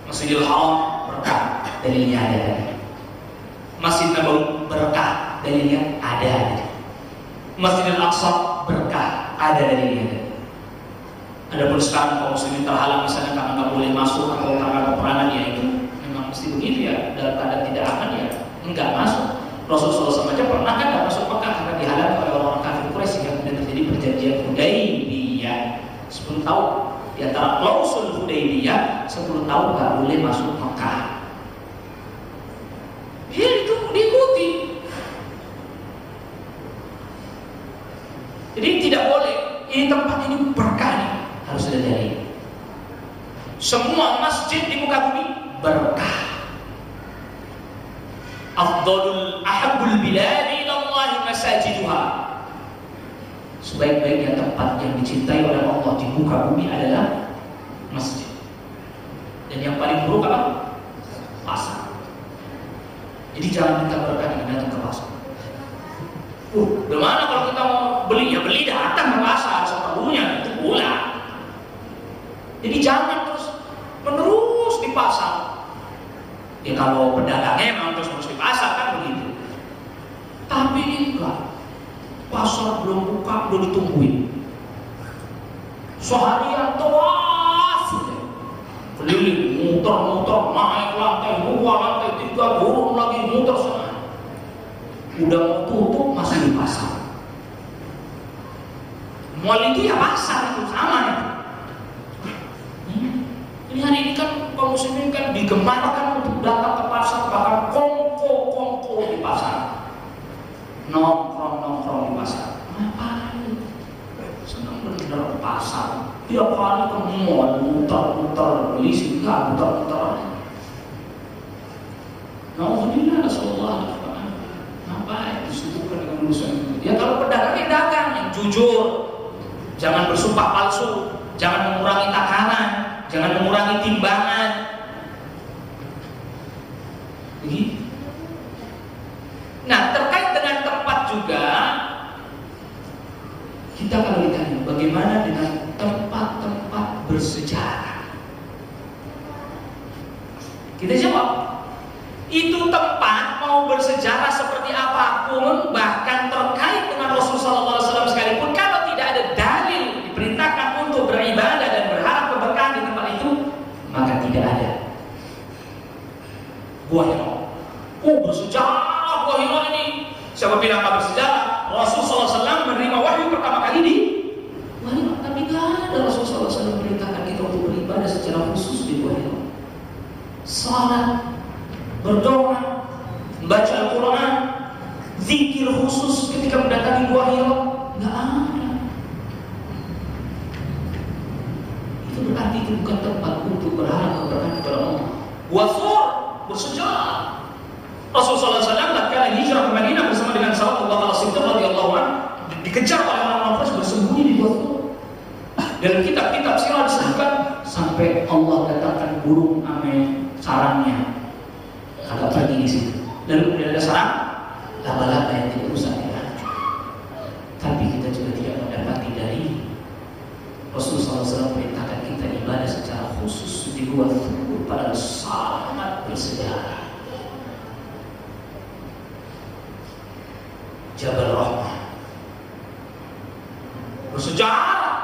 [SPEAKER 1] Masjidil Haram berkah, dalilnya ada. Masjid Nabawi berkah, dalilnya ada. Masjidil Aqsa berkah, ada dalilnya. Adapun sekarang kaum muslimin terhalang misalnya karena nggak boleh masuk atau karena peperangan, ya itu memang mesti begitu ya, dalam keadaan tidak aman ya enggak masuk. Rasulullah SAW aja pernah kan nggak masuk Mekah karena dihalang oleh orang kafir Quraisy, yang kemudian terjadi perjanjian Hudaybiyah 10 tahun Di antara klausul Hudaybiyah 10 tahun nggak boleh masuk Mekah. Ya itu diikuti. Jadi tidak boleh. Ini tempat ini berkah nih, harus ada dalil. Semua masjid di muka bumi berkah. Afdalul ahabbul biladi ilallahi masajiduha. Sebaik-baiknya tempat yang dicintai oleh Allah di muka bumi adalah masjid. Dan yang paling buruk apa? Pasar. Jadi jangan kita berkah dengan datang ke pasar. Bagaimana kalau kita mau beli? Ya beli datang ke pasar seperlunya, itu pula. Jadi jangan terus menerus di pasar. Ya kalau pedagangnya memang terus di pasar kan begitu. Tapi enggak. Pasar belum buka, belum ditungguin. Seharian tawaf, keliling, muter-muter, naik lantai 2, lantai 3, turun lagi, muter sana. Udah mau tutup masih di pasar. Mall itu ya pasar itu sama ya. Ini hari ini kan kaum muslimin kan digemarkan untuk datang ke pasar, bahkan kongko di pasar. Nongkrong di pasar. Ngapain? Senang bener ke pasar. Tiap hari ke mall, muter-muter, beli singgah, muter-muter. Alhamdulillah, Rasulullah. Ngapain? Disibukkan dengan urusan itu. Ya kalau pedagangnya dagang yang jujur, jangan bersumpah palsu, jangan mengurangi takaran, jangan mengurangi timbangan. Begitu. Nah, terkait dengan tempat juga, kita kalau ditanya bagaimana dengan tempat-tempat bersejarah, kita jawab, itu tempat mau bersejarah seperti apapun, bahkan terkait dengan Rasulullah SAW sekalipun, kalau tidak ada dalil diperintahkan untuk beribadah dan berharap keberkahan di tempat itu, maka tidak ada. Gua Hira, bersejarah Gua Hira ini. Siapa bilang nggak bersejarah? Rasulullah SAW menerima wahyu pertama kali di Gua Hira, tapi nggak ada Rasulullah SAW memerintahkan kita untuk beribadah secara khusus di Gua Hira. Salat, berdoa, membaca Al-Quran, zikir khusus ketika mendatangi Gua Hira, nggak ada. Itu berarti itu bukan tempat untuk berharap keberkahan kepada Allah. Wasur bersejarah. Rasulullah SAW tatkala hijrah ke Madinah bersama dengan sahabat Abu Bakar As-Siddiq radhiyallahu anhu, dikejar oleh orang-orang Quraisy bersembunyi di Gua Hira. Dalam kitab-kitab sirah disebutkan sampai Allah datangkan burung ame sarangnya agak pergi di situ. Lalu kemudian ada sarang laba-laba yang tidak rusak ya. Tapi kita juga tidak mendapati dari Rasulullah SAW perintahkan kita ibadah secara khusus di Gua Hira, padahal sangat bersejarah. Jabal Rahmah bersejarah.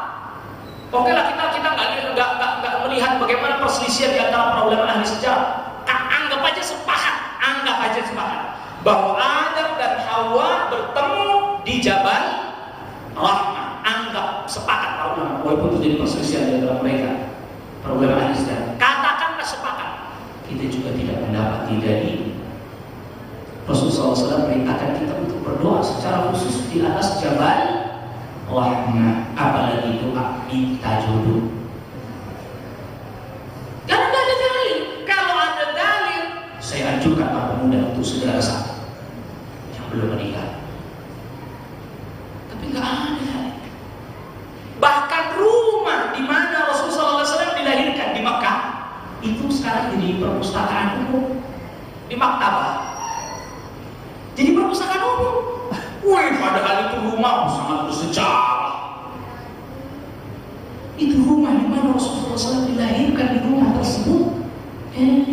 [SPEAKER 1] Oke lah, kita nggak melihat bagaimana perselisihan di antara para ulama ahli sejarah. Anggap aja sepakat bahwa Adam dan Hawa bertemu di Jabal Rahmah. Anggap sepakat para ulama, walaupun terjadi perselisihan di antara mereka para ulama ahli sejarah. Katakanlah sepakat. Kita juga tidak mendapati dari Rasulullah SAW perintahkan kita untuk berdoa secara khusus di atas Jabal Rahmah, apalagi doa minta jodoh. Karena tidak ada dalil. Kalau ada dalil, saya anjurkan para pemuda untuk segera kesana yang belum menikah. Tapi nggak ada. Bahkan rumah di mana Rasulullah SAW dilahirkan di Makkah itu sekarang jadi perpustakaan umum, di maktabah. Jadi perpustakaan umum. Padahal itu rumah sangat bersejarah. Itu rumah di mana Rasulullah SAW dilahirkan, di rumah tersebut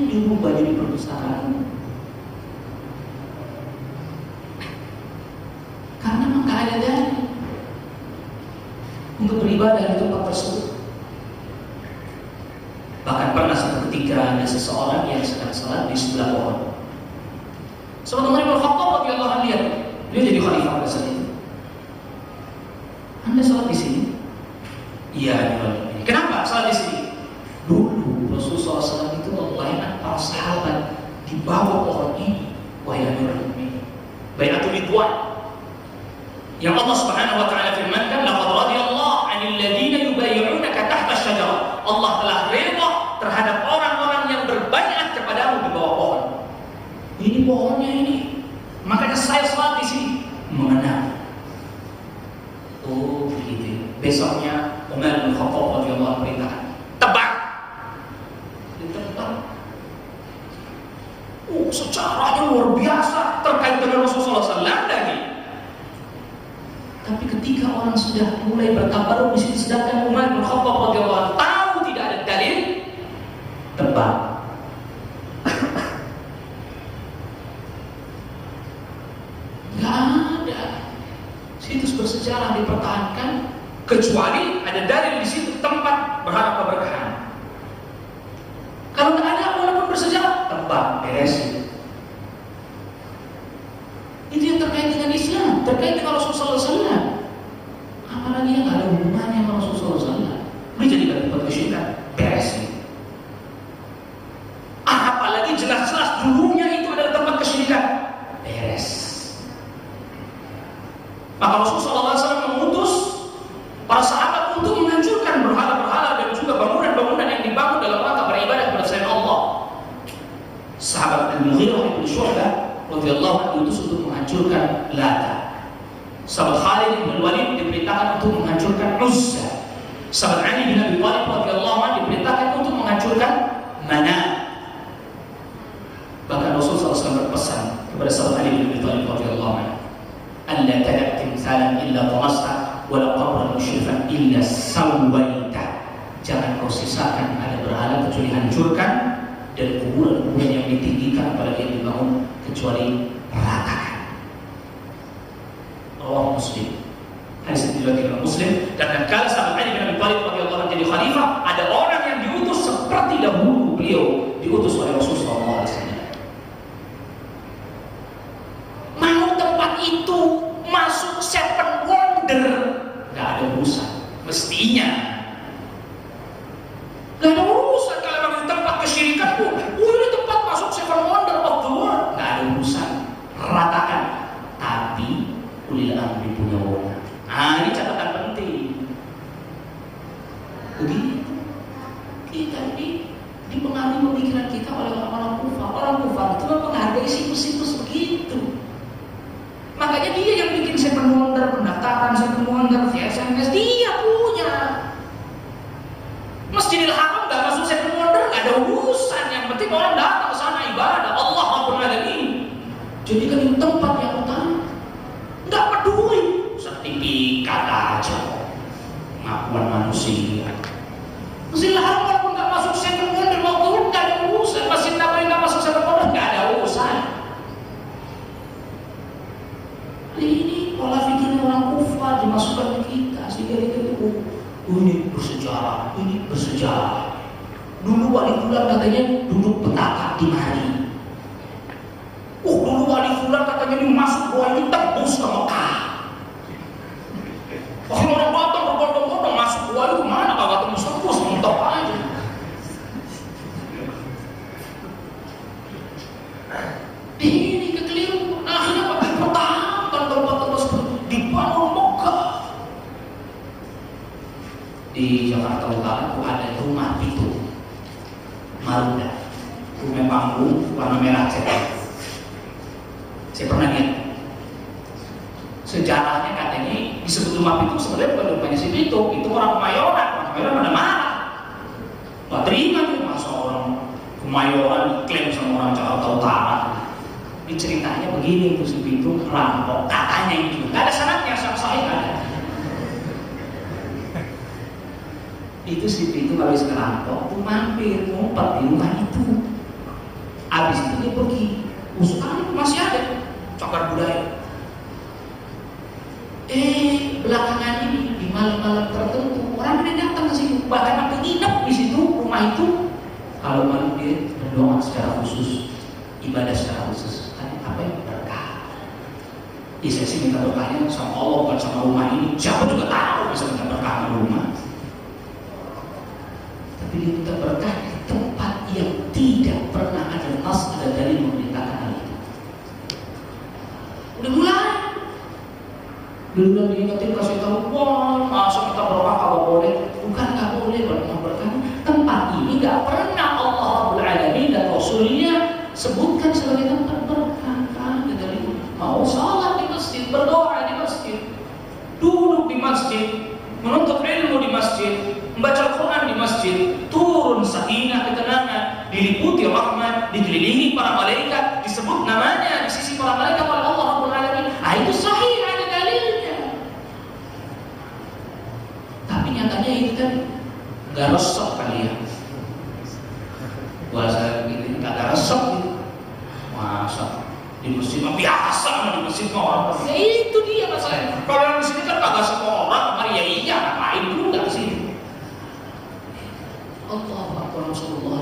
[SPEAKER 1] dirubah jadi perpustakaan umum. Karena memang gak ada dalil untuk beribadah di tempat tersebut. Bahkan pernah suatu ketika ada seseorang yang sedang salat di sebelah pohon. Sahabat Umar bin Khattab radhiyallahu anhu lihat, dia jadi khalifah pada saat itu. Anda sholat di sini? Iya, Kenapa salat di sini? Dulu Rasulullah SAW itu membayar para sahabat di bawah pohon ini. Wahai amirul mukminin, bai'atul ridwan yang Allah Subhanahu wa taala firmankan, laqad radiyallahu 'anil ladzina yubayyi'unaka tahta asy-syajarah. Allah telah redha terhadap orang-orang yang berbaiat kepadamu di bawah pohon. Ini pohonnya ini. Makanya saya salat di sini mengenang. Oh begitu. Besoknya Umar bin Khattab radhiyallahu anhu perintahkan, tebak. Ditebak. Oh, sejarahnya luar biasa terkait dengan Rasulullah SAW lagi. Tapi ketika orang sudah mulai bertabaruk di sini, sedangkan Umar bin Khattab radhiyallahu anhu tahu tidak ada dalil, tebak. Nggak ada situs bersejarah dipertahankan kecuali ada dalil di situ tempat berharap keberkahan. Kalau nggak ada walaupun bersejarah, tebak, beresin. Itu yang terkait dengan Islam, terkait dengan Rasulullah SAW. Apalagi yang nggak ada hubungannya sama Rasulullah SAW. Ini jadi tempat kesyirikan, beresin. Apalagi jelas-jelas dulunya itu adalah tempat kesyirikan, beres. Maka Rasulullah SAW mengutus para sahabat untuk menghancurkan berhala-berhala dan juga bangunan-bangunan yang dibangun dalam rangka beribadah kepada selain Allah. Sahabat Al-Mughirah bin Syu'bah radhiyallahu anhu diutus untuk menghancurkan Lata. Sahabat Khalid bin Walid diperintahkan untuk menghancurkan Uzza. Sahabat Ali bin Abi Thalib radhiyallahu anhu diperintahkan untuk menghancurkan Manat. Bahkan Rasulullah SAW berpesan kepada sahabat Ali bin Abi Thalib radhiyallahu anhu, "Alla tad'a timthalan illa tamasta wa la qabran musyrifan illa sawaita." Jangan kau sisakan ada berhala kecuali hancurkan, dan kuburan-kuburan yang ditinggikan apalagi yang dibangun kecuali ratakan. Rawah Muslim. Hadis ini diriwayatkan Muslim. Dan kala sahabat Ali bin Abi Thalib radhiyallahu anhu jadi khalifah, ada orang yang diutus seperti dahulu beliau diutus oleh Rasulullah SAW. Mau tempat itu masuk seven wonder, nggak ada urusan. Mestinya nggak ada urusan kalau memang tempat kesyirikan pun. Ini tempat masuk seven wonder of the world, nggak ada urusan. Ratakan. Tapi ulil amri punya wewenang. Ini catatan penting. Begitu kita ini dipengaruhi pemikiran kita oleh orang-orang kufar. Orang kufar itu menghargai situs-situs begitu. Makanya dia yang bikin seven wonder, pendaftaran seven wonder, SMS dia punya. Masjidil Haram nggak masuk seven wonder, nggak ada urusan. Yang penting orang datang ke sana ibadah Allah Rabbul Alamin. Jadi kan itu tempat yang utama. Nggak peduli sertifikat aja, pengakuan manusia. Masjidil Haram walaupun nggak masuk seven wonder, mau nggak ada urusan. Masjid Nabawi nggak masuk seven wonder, nggak ada urusan. Ini pola pikir orang kufar dimasukkan ke kita sehingga kita itu ini bersejarah. Dulu wali fulan katanya duduk petaka di mari. Dulu wali fulan katanya dia masuk gua ini tembus ke Mekah. Kalau orang datang berbondong-bondong masuk gua itu mana kagak tembus mentok aja. Ini kekeliru. Akhirnya pakai pertahanan tempat-tempat seperti dibangun Mekah. Di Jakarta Utara itu ada rumah itu Marunda, rumah panggung warna merah cetak. Saya pernah lihat sejarahnya, katanya disebut rumah itu sebenarnya bukan rumahnya si Pito, itu orang Kemayoran pada marah, nggak terima tuh masa orang Kemayoran diklaim sama orang Jakarta Utara. Ceritanya begini, itu si Pito rampok, katanya itu nggak ada syaratnya, sama saya nggak ada. Itu si Pito habis ngerampok tuh mampir ngumpet di rumah itu. Habis itu dia pergi, usukan itu masih ada cagar budaya. Belakangan ini di malam-malam tertentu orang dia datang ke situ, bahkan sampai nginep di situ rumah itu. Kalau malam dia berdoa secara khusus, ibadah secara khusus. Tadi apa yang berkah? Saya sih minta berkahnya sama Allah bukan sama rumah ini. Siapa juga tahu bisa minta berkah sama rumah. ingetin, kasih tahu, wah masa kita berdoa kalau boleh? Bukan nggak boleh berdoa. Tempat ini nggak pernah Allah Rabbul Alamin dan Rasulnya sebutkan sebagai tempat berkah. Dari mau salat di masjid, berdoa di masjid, duduk di masjid, menuntut ilmu di masjid, membaca Quran di masjid, turun sakinah ketenangan, diliputi rahmat, dikelilingi para malaikat, disebut namanya di sisi para malaikat oleh Allah Rabbul Alamin. Itu sahih, ada dalilnya. Tapi nyatanya itu kan nggak resep kali ya. Bahasa begini nggak ada resep gitu. Masa di masjid mah biasa, di masjid mah orang. Ya itu dia masalahnya. Kalau yang di sini kan kagak semua orang, mari ya iya, ngapain dulu nggak sih? Allahu Akbar, Rasulullah.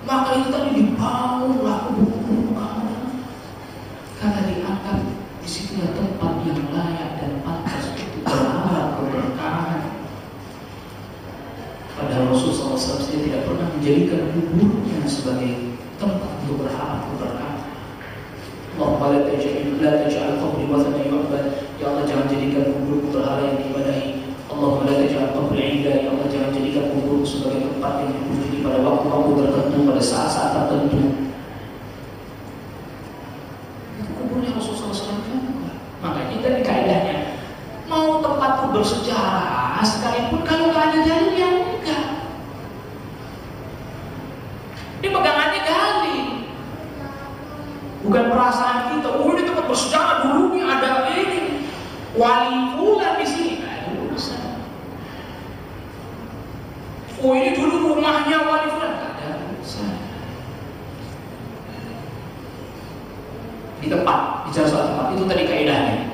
[SPEAKER 1] Maka itu tadi dibangun laku buku kamu. Karena dianggap di situ tempat yang layak dan pantas untuk berharap keberkahan. Padahal Rasulullah SAW tidak pernah menjadikan kuburnya sebagai tempat untuk berharap keberkahan. Allah la taj'al qabri wathanan yu'bad. Ya Allah, jangan jadikan kuburku berhala yang diibadahi. Allahumma la taj'al qabri 'inda. Ya Allah, jangan jadikan kuburku sebagai tempat yang dikunjungi pada waktu-waktu tertentu, pada saat-saat tertentu. Itu kuburnya Rasulullah SAW. Makanya dari kaidahnya mau tempat itu bersejarah sekalipun kalau nggak ada dalilnya enggak. Ini pegangannya gali. Bukan perasaan kita, oh ini tempat bersejarah, dulunya ada ini wali fulan di sini. Oh ini dulu rumahnya wali fulan, nggak ada urusan. Di tempat, bicara soal tempat itu tadi kaidahnya.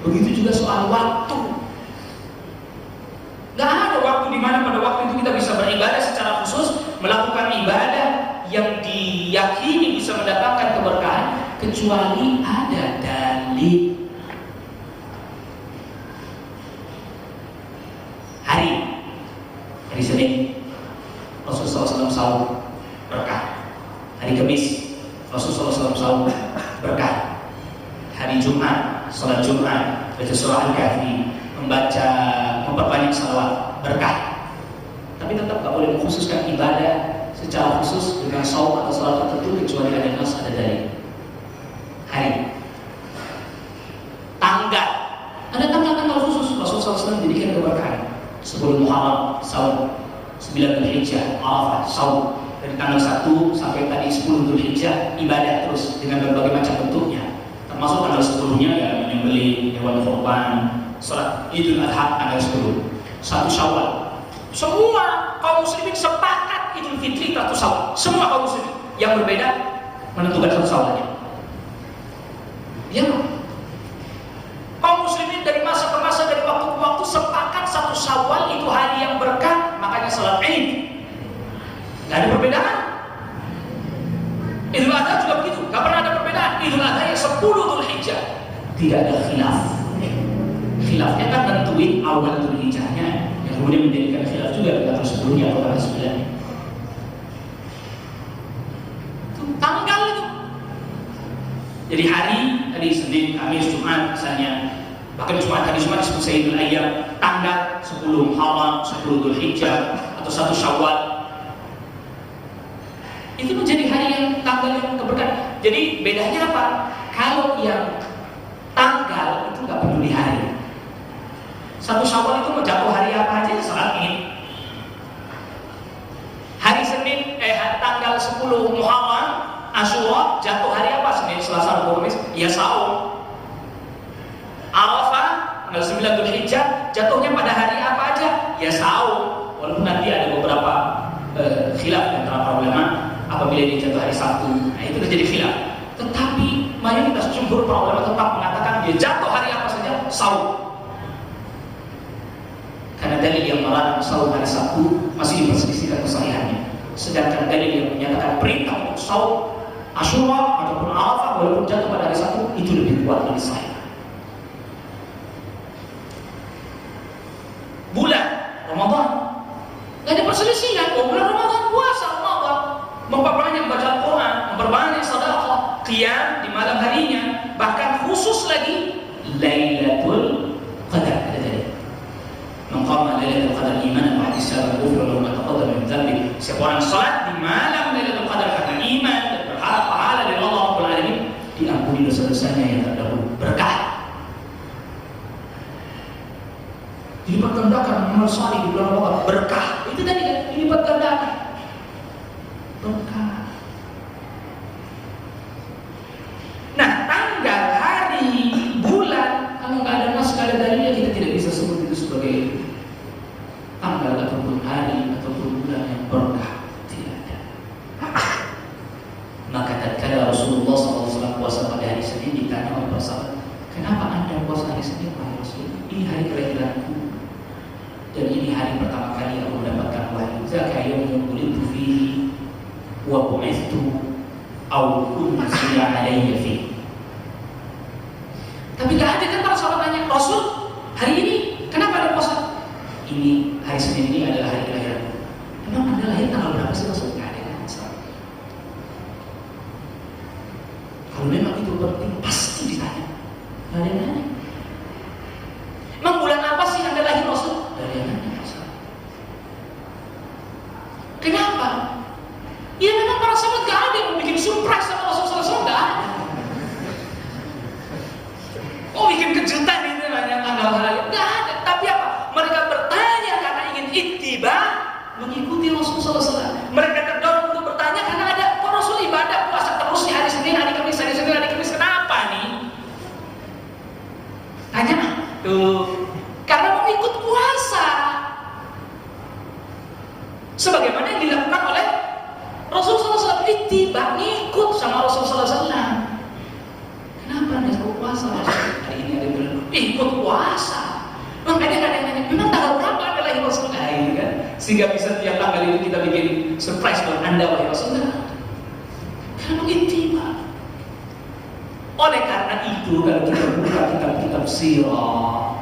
[SPEAKER 1] Begitu juga soal waktu. Nggak ada waktu di mana pada waktu itu kita bisa beribadah secara khusus, melakukan ibadah yang diyakini bisa mendatangkan keberkahan, kecuali ada dalil. Hari Senin Rasulullah SAW sahur berkah. Hari Kamis Rasulullah SAW sahur berkah. Hari Jumat salat Jumat, baca surah Al-Kahfi, memperbanyak salawat, berkah. Tapi tetap tak boleh mengkhususkan ibadah secara khusus dengan saum atau salat tertentu kecuali ada nas, ada dalil. Hari, tanggal, ada tanggal-tanggal khusus Rasulullah SAW jadikan keberkahan. 10 Muharram saum, 9 Dzulhijjah Arafah saum, dari tanggal 1 sampai tadi 10 Dzulhijjah ibadah terus dengan berbagai macam bentuknya. Termasuk tanggal 10-nya ya menyembelih hewan kurban, salat Idul Adha tanggal 10, 1 Syawal. Semua kaum muslimin sepakat Idul Fitri 1 Syawal. Semua kaum muslimin yang berbeda menentukan 1 Syawalnya. Ya, kaum muslimin dari masa ke masa, dari waktu ke waktu sepakat 1 Syawal itu hari yang berkah, makanya salat Id. Gak ada perbedaan. Idul Adha juga begitu, gak pernah ada perbedaan. Idul Adha yang 10 Dzulhijjah, tidak ada khilaf. Khilafnya kan nentuin awal Dzulhijjahnya, yang kemudian menjadikan khilaf juga tanggal 10-nya atau tanggal 9-nya. Itu tanggal itu. Jadi hari tadi Senin, Kamis, Jumat misalnya, bahkan Jumat, hari Jumat disebut Sayyidul Ayyam, tanggal 10 Muharram, 10 Dzulhijjah atau 1 Syawal. Itu menjadi hari yang tanggal yang keberkahan. Jadi bedanya apa? Kalau yang tanggal itu nggak peduli hari. 1 Syawal itu mau jatuh hari apa aja salat Id. Hari Senin, tanggal 10 Muharram, Asyura jatuh hari apa? Senin, Selasa, Rabu, Kamis, ya saum. Arafah tanggal 9 Dzulhijjah jatuhnya pada hari apa aja? Ya saum. Walaupun nanti ada beberapa khilaf antara para ulama apabila dia jatuh hari Sabtu. Nah itu terjadi khilaf. Tetapi mayoritas jumhur para ulama tetap mengatakan dia jatuh hari apa saja saum. Karena dalil yang melarang saum hari Sabtu masih diperselisihkan kesahihannya. Sedangkan dalil yang menyatakan perintah untuk saum Asyura ataupun Arafah walaupun jatuh pada hari Sabtu itu lebih kuat, lebih sahih. Bulan Ramadan nggak ada perselisihan. Bulan Ramadan puasa Ramadan, memperbanyak baca Al-Quran, memperbanyak sedekah, qiyam di malam harinya, bahkan khusus lagi Lailatul Qadar. Lailatul Qadar imanan wa ihtisaban ghufira lahu ma taqaddama min dhanbi. Siapa orang salat di malam Lailatul Qadar karena iman dan berharap pahala dari Allah Rabbul Alamin, diampuni dosa-dosanya yang terdahulu. Berkah. Dilipat gandakan amal saleh di bulan Ramadan. Berkah. Itu tadi kan dilipat gandakan. Berkah. Nah, tanggal, hari, bulan, kalau nggak ada nas, nggak ada dalilnya, kita tidak bisa sebut itu sebagai tanggal ataupun hari ataupun bulan yang berkah. Tidak ada. Maka tatkala Rasulullah SAW puasa pada hari Senin, ditanya oleh para sahabat, kenapa anda puasa hari Senin, wahai Rasul? Ini hari kelahiranku dan ini hari pertama kali aku mendapatkan wahyu. Zaka yaumun wulidtu fihi wa bu'ithtu aw unzila alayya fihi. Tapi gak ada kan para sahabat tanya, Rasul, hari ini kenapa ada puasa? Ini hari Senin ini adalah hari kelahiranku. Memang anda lahir tanggal berapa sih Rasul? Gak ada yang masalah. Kalau memang itu penting, pasti ditanya. Gak ada yang nanya. Memang bulan apa sih anda lahir Rasul? Gak ada yang nanya masalah. Kenapa? Ya memang para sahabat gak ada yang bikin surprise sama Rasul SAW, gak ada. Oh, bikin kejutan itu banyak tanggal hari. Enggak ada. Tapi apa? Mereka bertanya karena ingin ittiba, mengikuti Rasulullah SAW. Mereka terdorong untuk bertanya karena ada kok Rasul ibadah puasa terus di hari Senin, hari Kamis, hari Senin, hari Kamis. Kenapa nih? Tanya tuh. Karena mau ikut puasa. Sebagaimana yang dilakukan oleh Rasulullah SAW, ittiba, ngikut sama Rasulullah SAW. Kenapa anda ikut puasa? Hari ini ada bulan ikut puasa. Makanya ada yang nanya, memang tanggal berapa anda lahir Rasul? Nah, ini kan, sehingga bisa tiap tanggal itu kita bikin surprise buat anda wahai Rasul. Karena ittiba. Oleh karena itu, kalau kita buka kitab-kitab sirah,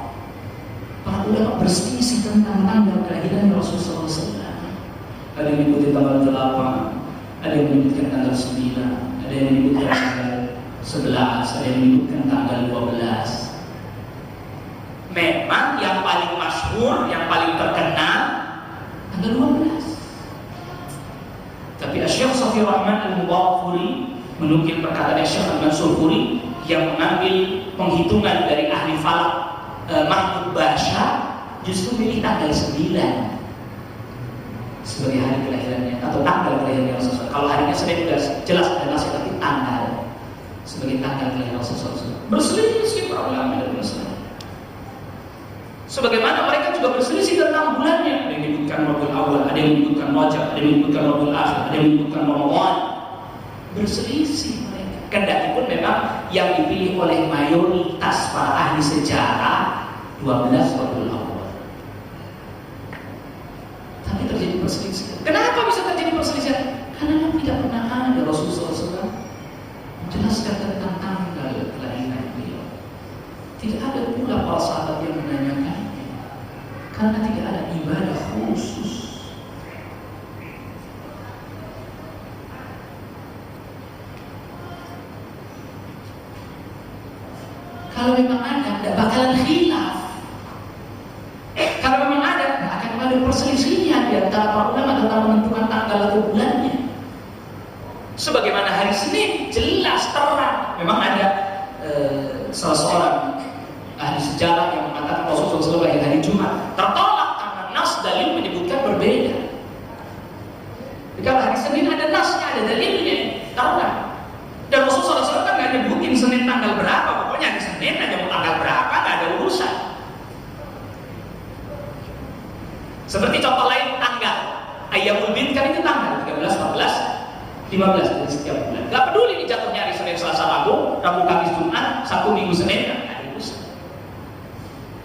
[SPEAKER 1] para ulama berselisih tentang tanggal kelahiran Rasulullah SAW. Ada yang menyebutkan tanggal 8, ada yang menyebutkan tanggal 9, ada yang menyebutkan tanggal 11, ada yang menyebutkan tanggal 12. Memang yang paling masyhur, yang paling terkenal tanggal 12. Tapi Syekh Safi Rahman Al-Mubarakfuri menukil perkataan Syekh Al-Mansur Furi yang mengambil penghitungan dari ahli falak Mahmud Basha, justru pilih tanggal 9 sebagai hari kelahirannya atau tanggal kelahirannya Rasulullah. Kalau harinya Senin jelas ada nasi, tapi tanggal sebagai tanggal kelahiran Rasulullah. Berselisih para ulama dan masalah. Sebagaimana mereka juga berselisih tentang bulannya. Ada yang menyebutkan Rabiul Awal, ada yang menyebutkan Rajab, ada yang menyebutkan Rabiul Akhir, ada yang menyebutkan Ramadan. Berselisih mereka. Kendati pun memang yang dipilih oleh mayoritas para ahli sejarah 12 Rabiul Awal. Tapi terjadi perselisihan. Kenapa bisa terjadi perselisihan? Karena tidak pernah ada Rasulullah SAW menjelaskan tentang tanggal kelahiran beliau. Tidak ada pula para sahabat yang menanyakan, karena tidak ada ibadah khusus. Kalau memang ada, tidak bakalan khilaf. Kalau memang ada, tidak akan ada perselisihan di antara para ulama tentang menentukan tanggal atau bulannya. Sebagaimana hari Senin jelas terang, memang ada salah seorang ahli sejarah yang mengatakan Rasulullah SAW lahir hari Jumat, tertolak karena nas dalil menyebutkan berbeda. Kalau hari Senin ada nasnya, ada dalilnya, terang. Dan Rasulullah SAW kan nggak nyebutin Senin tanggal berapa, pokoknya hari Senin aja mau tanggal berapa nggak ada urusan. Seperti contoh lain tanggal, Ayyamul Bid kan itu tanggal 13, 14, 15 dari setiap bulan. Gak peduli nih jatuhnya hari Senin, Selasa, Rabu, Kamis, Jumat, Sabtu, Minggu, Senin, gak ada urusan.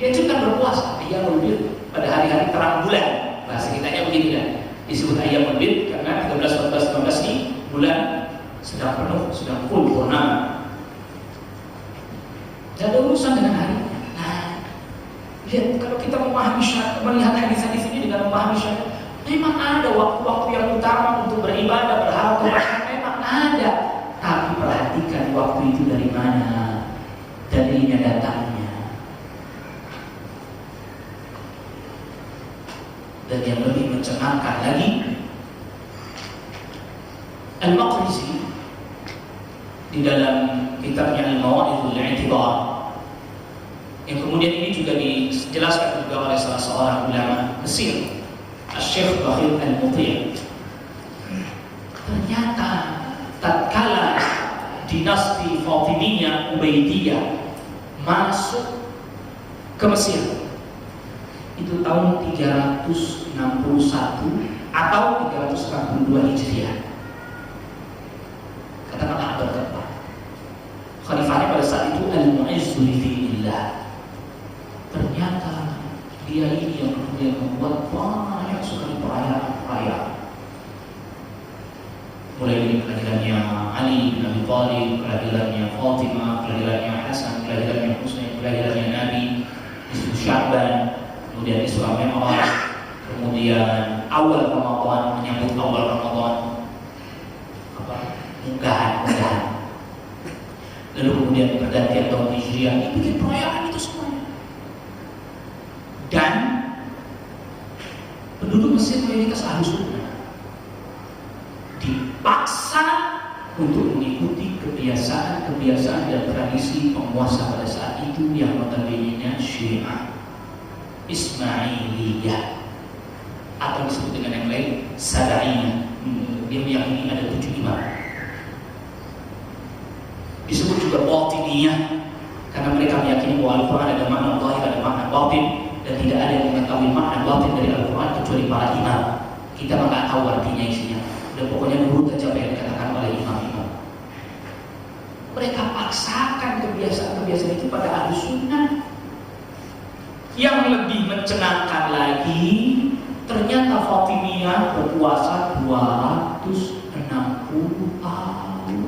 [SPEAKER 1] Dia juga berpuasa Ayyamul Bid pada hari-hari terang bulan. Bahasa kitanya begini kan, disebut Ayyamul Bid karena 13, 14, 15 ini bulan sedang penuh, sedang full purnama. Gak ada urusan dengan hari. Lihat, kalau kita memahami syariat, melihat hadis-hadis ini dengan memahami syariat, memang ada waktu-waktu yang utama untuk beribadah, berharap kepada memang ada. Tapi perhatikan waktu itu dari mana dalilnya datangnya. Dan yang lebih mencengangkan lagi, Al-Maqdisi di dalam kitabnya Al-Mawa'idul I'tibar, yang kemudian ini juga dijelaskan juga oleh salah seorang ulama Mesir, Syekh Bahir Al-Muti'. Ternyata tatkala dinasti Fatimiyah Ubaidiyah masuk ke Mesir itu tahun 361 atau 362 Hijriah, katakanlah abad keempat. Khalifahnya pada saat itu Al-Mu'izzu li dinillah. Ternyata dia ini yang kemudian membuat banyak sekali perayaan-perayaan, mulai dari kelahirannya Ali bin Abi Thalib, kelahirannya Fatimah, kelahirannya Hasan, kelahirannya Husain, kelahirannya Nabi, Nisfu Sya'ban, kemudian Isra Mi'raj, kemudian awal Ramadan, menyambut awal Ramadan, munggahan, lalu kemudian pergantian tahun Hijriah, dibikin perayaan itu semuanya. Dan penduduk Mesir mayoritas Ahlus Sunnah dipaksa untuk mengikuti kebiasaan dan tradisi penguasa pada saat itu yang notabene-nya Syiah Ismailiyah, atau disebut dengan yang lain Sada'iyah. Dia meyakini ada 7 imam. Disebut juga Batiniyah karena mereka meyakini bahwa Al-Quran ada makna zahir, ada makna batin, dan tidak ada yang mengetahui makna batin dari Al-Quran kecuali para imam. Kita nggak tahu artinya isinya. Dan pokoknya nurut aja apa yang dikatakan oleh imam-imam. Mereka paksakan kebiasaan-kebiasaan itu pada Ahlus Sunnah. Yang lebih mencengangkan lagi, ternyata Fatimiyah berpuasa 260 tahun.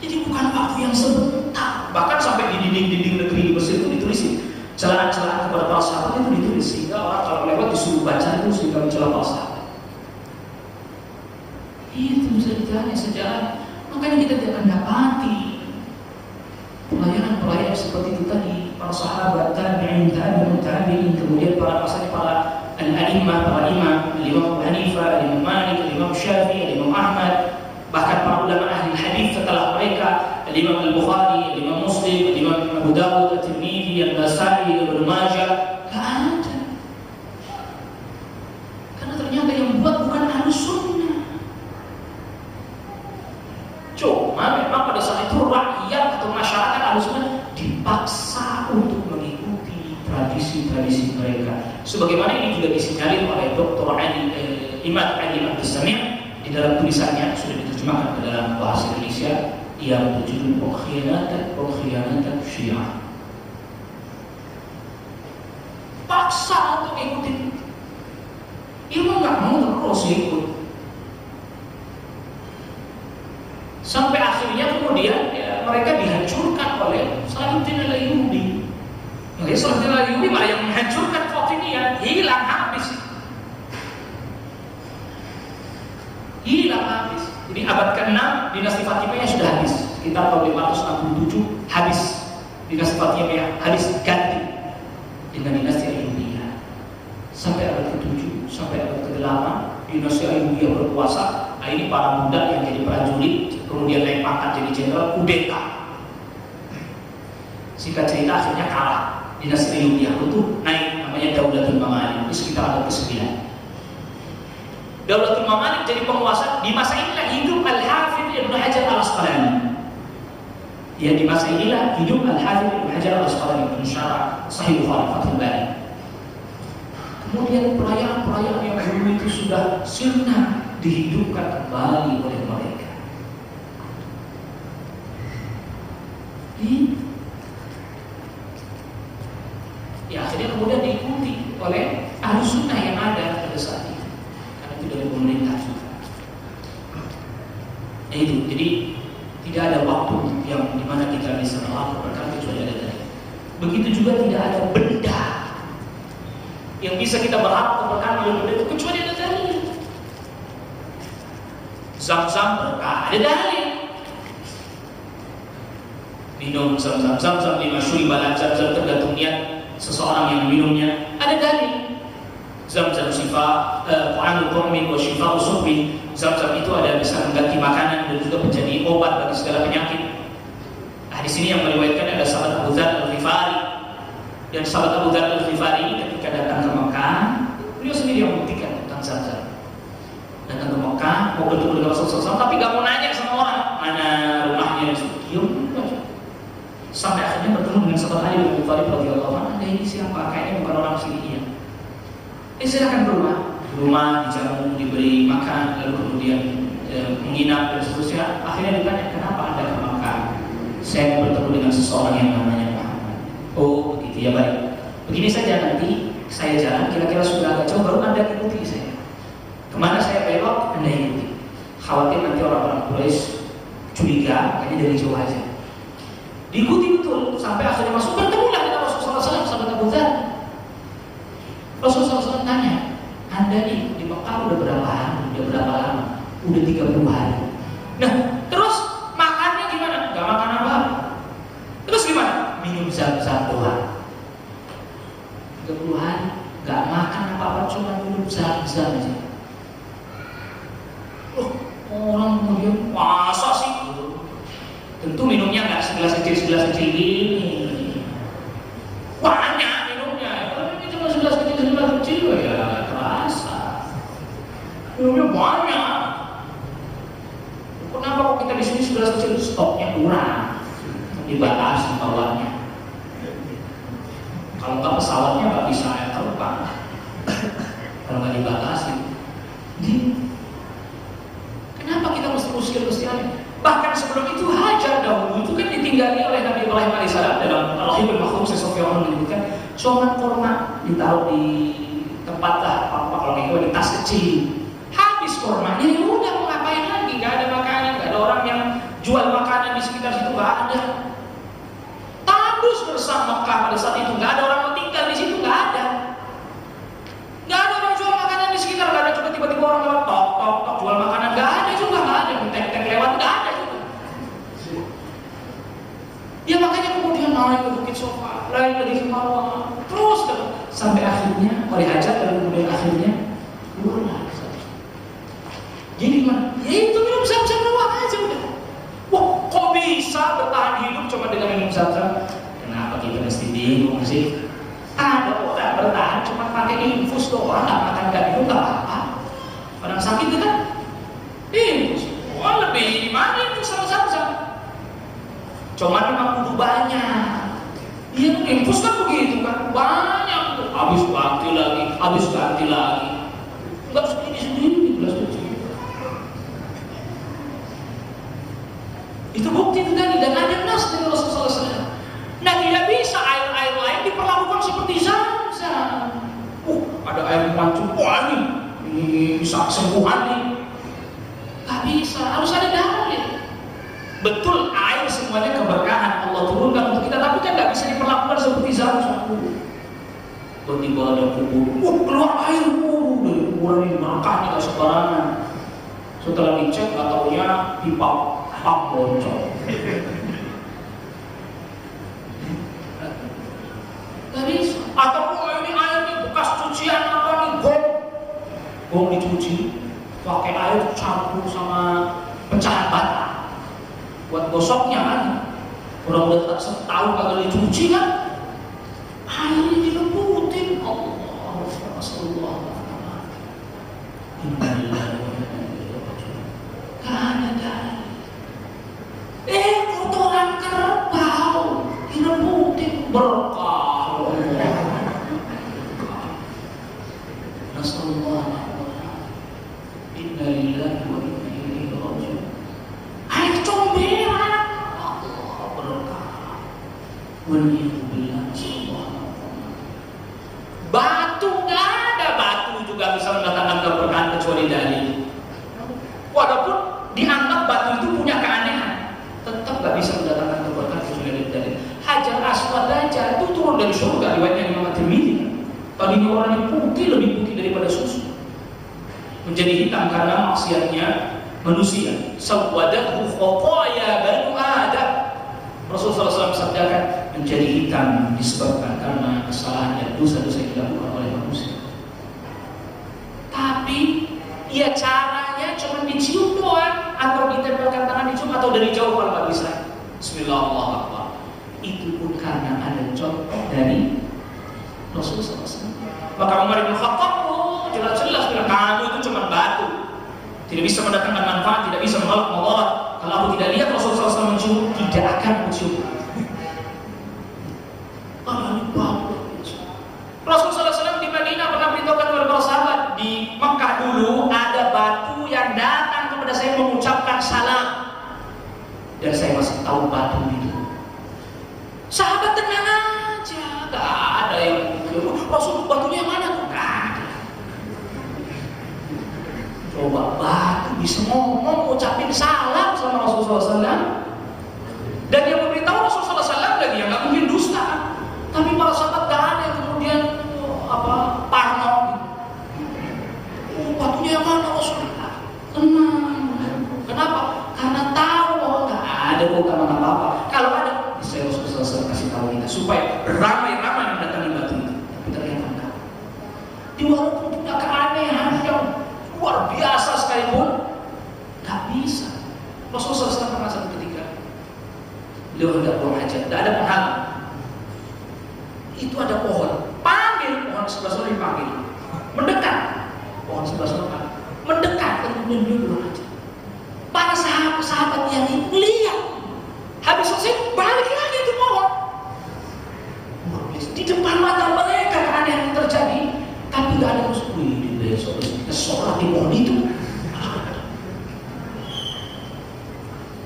[SPEAKER 1] Jadi bukan waktu yang sebentar. Bahkan sampai di dinding-dinding negeri di Mesir itu ditulisin celaan-celaan kepada para sahabat itu ditulis, sehingga orang kalau lewat disuruh baca itu sehingga mencela para sahabat. Itu sejarahnya sejarah. Makanya kita tidak akan dapati pelayanan seperti itu tadi, para sahabat, tabi'in, tabi'in, kemudian para al-a'immah, para imam, Imam Abu Hanifah, Imam Malik, Imam Syafi'i, Imam Ahmad, bahkan para ulama ahli hadis setelah mereka, Imam Al-Bukhari, Imam Muslim, Imam Abu Dawud, At-Tirmidzi, An-Nasa'i, Ibnu Majah, gak ada. Karena ternyata yang buat bukan Ahlus Sunnah. Cuma memang pada saat itu rakyat atau masyarakat Ahlus Sunnah dipaksa untuk mengikuti tradisi-tradisi mereka. Sebagaimana ini juga disinyalir oleh Dr. Imad Ali Abdul Samir di dalam tulisannya, sudah diterjemahkan ke dalam bahasa Indonesia, yang berjudul Pengkhianatan Syiah. Paksa untuk ikutin. Imam nggak mau terus ikut. Sampai akhirnya kemudian mereka dihancurkan oleh Salahuddin Al-Ayyubi. Makanya Salahuddin Al-Ayyubi malah yang menghancurkan Fatimiyah, hilang habis. Jadi abad ke-6 dinasti Fatimiyah sudah habis. Sekitar tahun 567 habis. Dinasti Fatimiyah habis, ganti dengan dinasti Ayyubiyah. Sampai abad ke-7, sampai abad ke-8 dinasti Ayyubiyah berkuasa. Nah, ini para budak yang jadi prajurit, kemudian naik pangkat jadi jenderal, kudeta. Singkat cerita akhirnya kalah. Dinasti Ayyubiyah itu naik, namanya Daulatul Mamalik, di sekitar abad ke-9. Daulatul Mamalik jadi penguasa. Di masa inilah hidup Al-Hafidh Ibnu Hajar Al-Asqalani. Ya, di masa inilah hidup Al-Hafidh Ibnu Hajar Al-Asqalani, pensyarah Sahih Bukhari, Fathul Bari. Kemudian perayaan-perayaan yang dulu itu sudah sirna dihidupkan kembali oleh mereka. Ya, akhirnya kemudian diikuti oleh Ahlus Sunnah yang ada pada saat itu. Dari pemerintah juga. Itu, jadi tidak ada waktu yang dimana kita bisa melakukan perkara kecuali ada dalil. Begitu juga tidak ada benda yang bisa kita berharap keberkahan oleh benda itu kecuali ada dalil. Zam-zam berkah, ada dalil. Minum zam-zam 5 syuri balan zam-zam tergantung niat seseorang yang minumnya. Ada dalil. Zam-zam syifa, ta'amul tu'min wa syifa'u suhbin. Zam-zam itu ada bisa mengganti makanan dan juga menjadi obat bagi segala penyakit. Nah, di sini yang meriwayatkan ada sahabat Abu Dzar Al-Ghifari. Dan sahabat Abu Dzar Al-Ghifari ini ketika datang ke Mekah, beliau sendiri yang membuktikan tentang zam-zam. Datang ke Mekah, mau bertemu dengan Rasulullah SAW, tapi gak mau nanya sama orang mana rumahnya, diam aja. Sampai akhirnya bertemu dengan sahabat Ali bin Abi Thalib radhiyallahu anhu. Ada ini siapa? Kayaknya bukan orang sini. Silakan ke rumah. Di rumah dijamu, diberi makan, lalu kemudian menginap dan seterusnya. Akhirnya ditanya, kenapa Anda ke Mekah? Saya mau bertemu dengan seseorang yang namanya Muhammad. Oh begitu ya, baik. Begini saja, nanti saya jalan, kira-kira sudah agak jauh, baru Anda ikuti saya. Kemana saya belok, Anda ikuti. Khawatir nanti orang-orang Quraisy curiga, kayaknya dari jauh aja. Diikuti betul, sampai akhirnya masuk, bertemulah dengan Rasulullah SAW, sahabat Abu Dzar. Rasulullah SAW tanya, Anda nih di Mekah udah berapa hari? Udah berapa lama? Udah 30 hari. Nah, terus makannya gimana? Gak makan apa? Terus gimana? Minum zam-zam doang. 30 hari gak makan apa-apa, cuma minum zam-zam aja. Orang kemudian, masa sih? Tentu minumnya gak segelas kecil ini. Banyak minumnya. Kalau ini cuma segelas kecil ya terasa. Minumnya banyak. Kenapa kok kita di sini segelas kecil stoknya kurang? Dibatasi bawahnya. Kalau nggak pesawatnya nggak bisa terbang. Kalau nggak dibatasi. Kenapa kita mesti aneh? Bahkan sebelum itu Hajar dahulu itu kan ditinggali oleh Nabi Ibrahim alaihissalam dalam Al-Rahimul Mahfuz. Sofyan menyebutkan cuma korma ditaruh di tempat lah apa kalau itu di tas kecil. Habis kormanya ya udah mau ngapain lagi? Gak ada makanan, gak ada orang yang jual makanan di sekitar situ, gak ada. Tandus bersama Mekah pada saat itu, gak ada orang yang tinggal di situ, gak ada. Gak ada orang jual makanan di sekitar, gak ada. Coba tiba-tiba orang lewat tok jual makanan, gak ada juga, gak ada. Tek lewat, gak ada juga. Ya makanya kemudian naik ke Bukit Sofa, lain lagi ke Marwah, terus sampai akhirnya oleh Hajar dan kemudian akhirnya keluarlah. Jadi gimana? Ya itu minum zam-zam doang aja udah. Wah, kok bisa bertahan hidup cuma dengan minum zam-zam? Kenapa kita mesti bingung sih? Ada orang bertahan cuma pakai infus doang, nggak makan nggak minum nggak apa-apa. Orang sakit kan? Infus. Wah lebih gimana itu sama zam-zam? Cuma memang kudu banyak. Iya, infus kan begitu kan, banyak. Habis ganti lagi. Enggak sendiri gelas kecil. Itu bukti itu tadi, dan ada nas dari Rasulullah SAW. Nah, tidak bisa air lain diperlakukan seperti zam-zam. Ada air mancung, wah ini bisa kesembuhan nih. Gak bisa, harus ada dalil. Betul, air semuanya keberkahan Allah turunkan untuk kita, tapi kan gak bisa diperlakukan seperti zam-zam. Tiba-tiba ada kubur, keluar air, dari kuburan ini berkahnya gak sembarangan. Setelah dicek, gak taunya pipa bocor. Tadi atau ini airnya bekas cucian apa nih, gong dicuci, pakai air campur sama pecahan bata buat gosoknya kan. Orang udah tak setahun kagak dicuci kan, airnya dilembutin. Allah, Rasulullah. Kotoran kerbau dilembutin berkah. Rasulullah, Inna lillahi wa inna ilaihi raji'un. Air comberan, Allah berkah. Waliyahulillah, Rasulullah. Batu nggak ada, batu juga bisa mendatangkan keberkahan kecuali dari. Walaupun dianggap batu itu punya keanehan, tetap nggak bisa mendatangkan keberkahan kecuali dari. Hajar Aswad aja itu turun dari surga, riwayatnya Imam At-Tirmidzi. Tadinya warnanya putih, lebih putih daripada susu, menjadi hitam karena maksiatnya manusia. Sawwadahu khataya banu Adam. Rasulullah SAW sabdakan menjadi hitam disebabkan karena kesalahan dan dosa-dosa yang dilakukan oleh tapi ya caranya cuma dicium doang, atau ditempelkan tangan dicium, atau dari jauh kalau nggak bisa. Bismillahirrahmanirrahim. Itu pun karena ada contoh dari Rasulullah SAW. Maka Umar bin Khattab jelas-jelas bilang, kamu itu cuma batu, tidak bisa mendatangkan manfaat, tidak bisa menolak mudarat. Kalau aku tidak lihat Rasulullah SAW mencium, tidak akan mencium. Rasulullah SAW di Madinah pernah beritahukan kepada para sahabat, di Mekah dulu ada batu yang datang kepada saya mengucapkan salam, dan saya masih tahu batu itu. Sahabat tenang aja, gak ada yang Rasul batunya mana tuh, gak ada. Coba batu bisa ngomong, ucapin salam sama Rasulullah SAW, dan yang memberitahu Rasulullah SAW lagi yang gak mungkin dusta. Tapi para sahabat gak ada yang kemudian parno gitu. Batunya yang mana Rasulullah? Tenang. Kenapa? Karena tahu bahwa gak ada keutamaan apa-apa. Kalau ada, saya Rasulullah SAW kasih tahu kita supaya ramai-ramai mendatangi batu itu. Tapi ternyata enggak. Di walaupun punya keanehan yang luar biasa sekalipun, gak bisa. Rasulullah SAW pernah satu ketika beliau hendak buang hajat, tidak ada penghalang. Itu ada pohon, panggil pohon sebelah sana, dipanggil, mendekat, pohon sebelah sana mendekat, kemudian beliau buang hajat. Para sahabat yang itu lihat, habis selesai balik lagi itu pohon. Di depan mata mereka keanehan yang terjadi, tapi tidak ada musuh. Wih, besok kita sholat di pohon itu.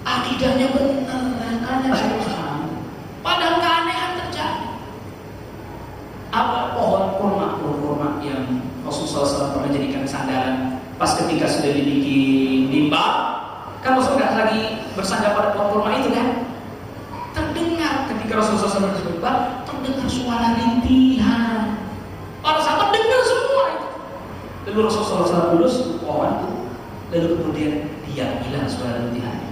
[SPEAKER 1] Akidahnya benar, makanya padahal keanehan terjadi. Apa pohon kurma yang Rasulullah SAW pernah jadikan sandaran pas ketika sudah dibikin mimbar, kan Rasulullah nggak lagi bersandar pada pohon kurma itu kan? Terdengar ketika Rasulullah SAW bermimbar, terdengar suara rintihan. Para sahabat dengar semua itu. Lalu Rasulullah SAW lulus ke pohon itu, lalu kemudian dia hilang suara rintihan.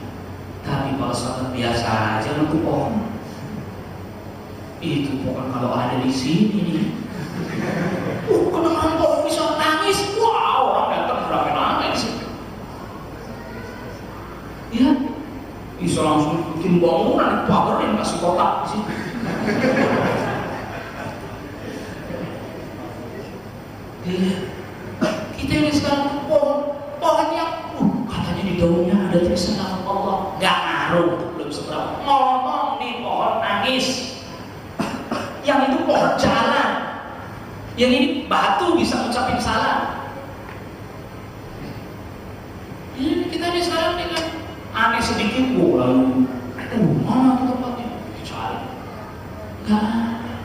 [SPEAKER 1] Tapi para sahabat biasa aja untuk pohon. Itu pohon kalau ada di sini nih, kedengaran pohon bisa nangis, wah orang datang beramai-ramai di sini. Ya, bisa langsung bikin bangunan, pagerin kasih kotak di sini. Kita ini sekarang pohon yang katanya di daunnya ada tulisan nama Allah, nggak ngaruh, belum seberapa. Ngomong nih pohon nangis. Yang itu pohon jalan, yang ini batu bisa ngucapin salam. Ini kita ini sekarang dengan aneh sedikit, lalu mana tuh tempatnya? Dicari, nggak ada.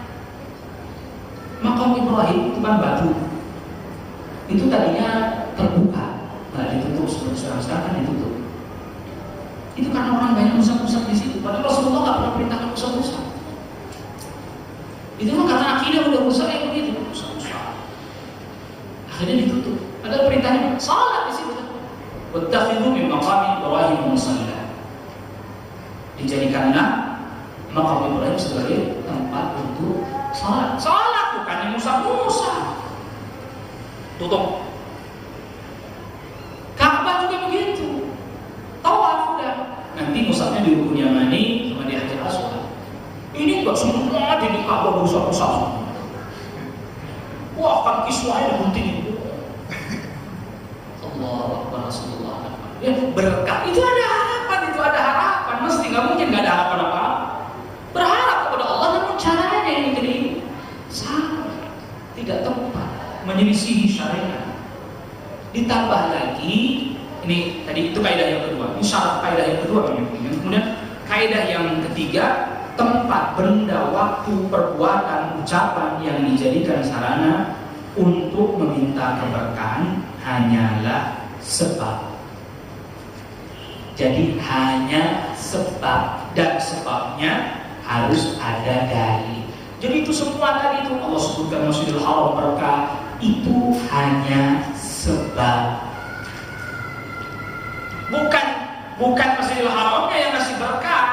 [SPEAKER 1] Makam Ibrahim itu kan batu, itu tadinya terbuka, nggak ditutup seperti sekarang kan ditutup. Itu karena orang banyak musab-musab di situ. Padahal Rasulullah nggak pernah perintahkan musab-musab. Itu mah karena akidah udah rusak yang begitu, rusak. Akhirnya ditutup. Ada perintahnya salat di situ. Wattakhidhu min maqami Ibrahim musalla. Dijadikanlah makam Ibrahim sebagai tempat untuk salat. Salat bukan musab-musab. Tutup. Ka'bah juga begitu. Tawaf udah. Nanti musabnya di Rukun Yamani sama di Hajar Aswad. Ini enggak semua di Ka'bah besar-besar. Wah, kan kiswahnya diguntingin. Allah Akbar, Rasulullah. Ya, berkah itu ada harapan, mesti nggak mungkin nggak ada harapan apa. Berharap kepada Allah, namun caranya yang jadi salah, tidak tepat, menyelisihi syariat. Ditambah lagi, ini tadi itu kaidah yang kedua, ini syarat kaidah yang kedua. Kemudian kaidah yang ketiga, tempat, benda, waktu, perbuatan, ucapan yang dijadikan sarana untuk meminta keberkahan hanyalah sebab. Jadi hanya sebab, dan sebabnya harus ada dalil. Jadi itu semua tadi itu Allah sebutkan Masjidil Haram berkah, itu hanya sebab. Bukan Masjidil Haramnya yang ngasih berkah.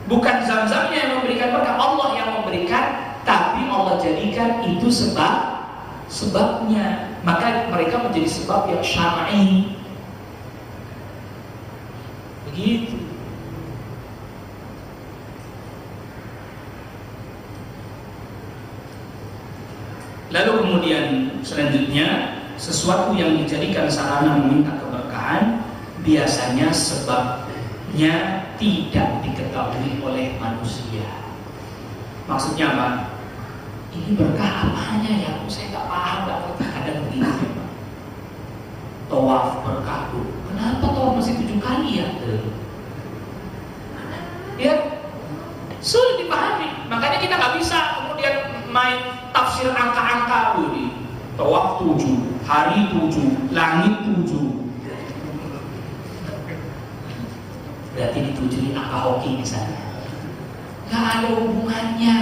[SPEAKER 1] Bukan Zam-Zamnya yang memberikan berkah, Allah yang memberikan, tapi Allah jadikan itu sebab
[SPEAKER 2] sebabnya, maka mereka menjadi sebab yang syar'i. Begitu. Lalu kemudian selanjutnya, sesuatu yang dijadikan sarana meminta keberkahan biasanya sebabnya tidak diketahui oleh manusia. Maksudnya apa? Ini berkah apanya ya? Saya nggak paham, nggak pernah ada begitu. Tawaf berkah, kenapa tawaf mesti 7 kali ya? Ya, sulit dipahami. Makanya kita nggak bisa kemudian main tafsir angka-angka ini. Tawaf 7, hari 7, langit 7. Berarti ditujuin angka hoki misalnya. Nggak ada hubungannya.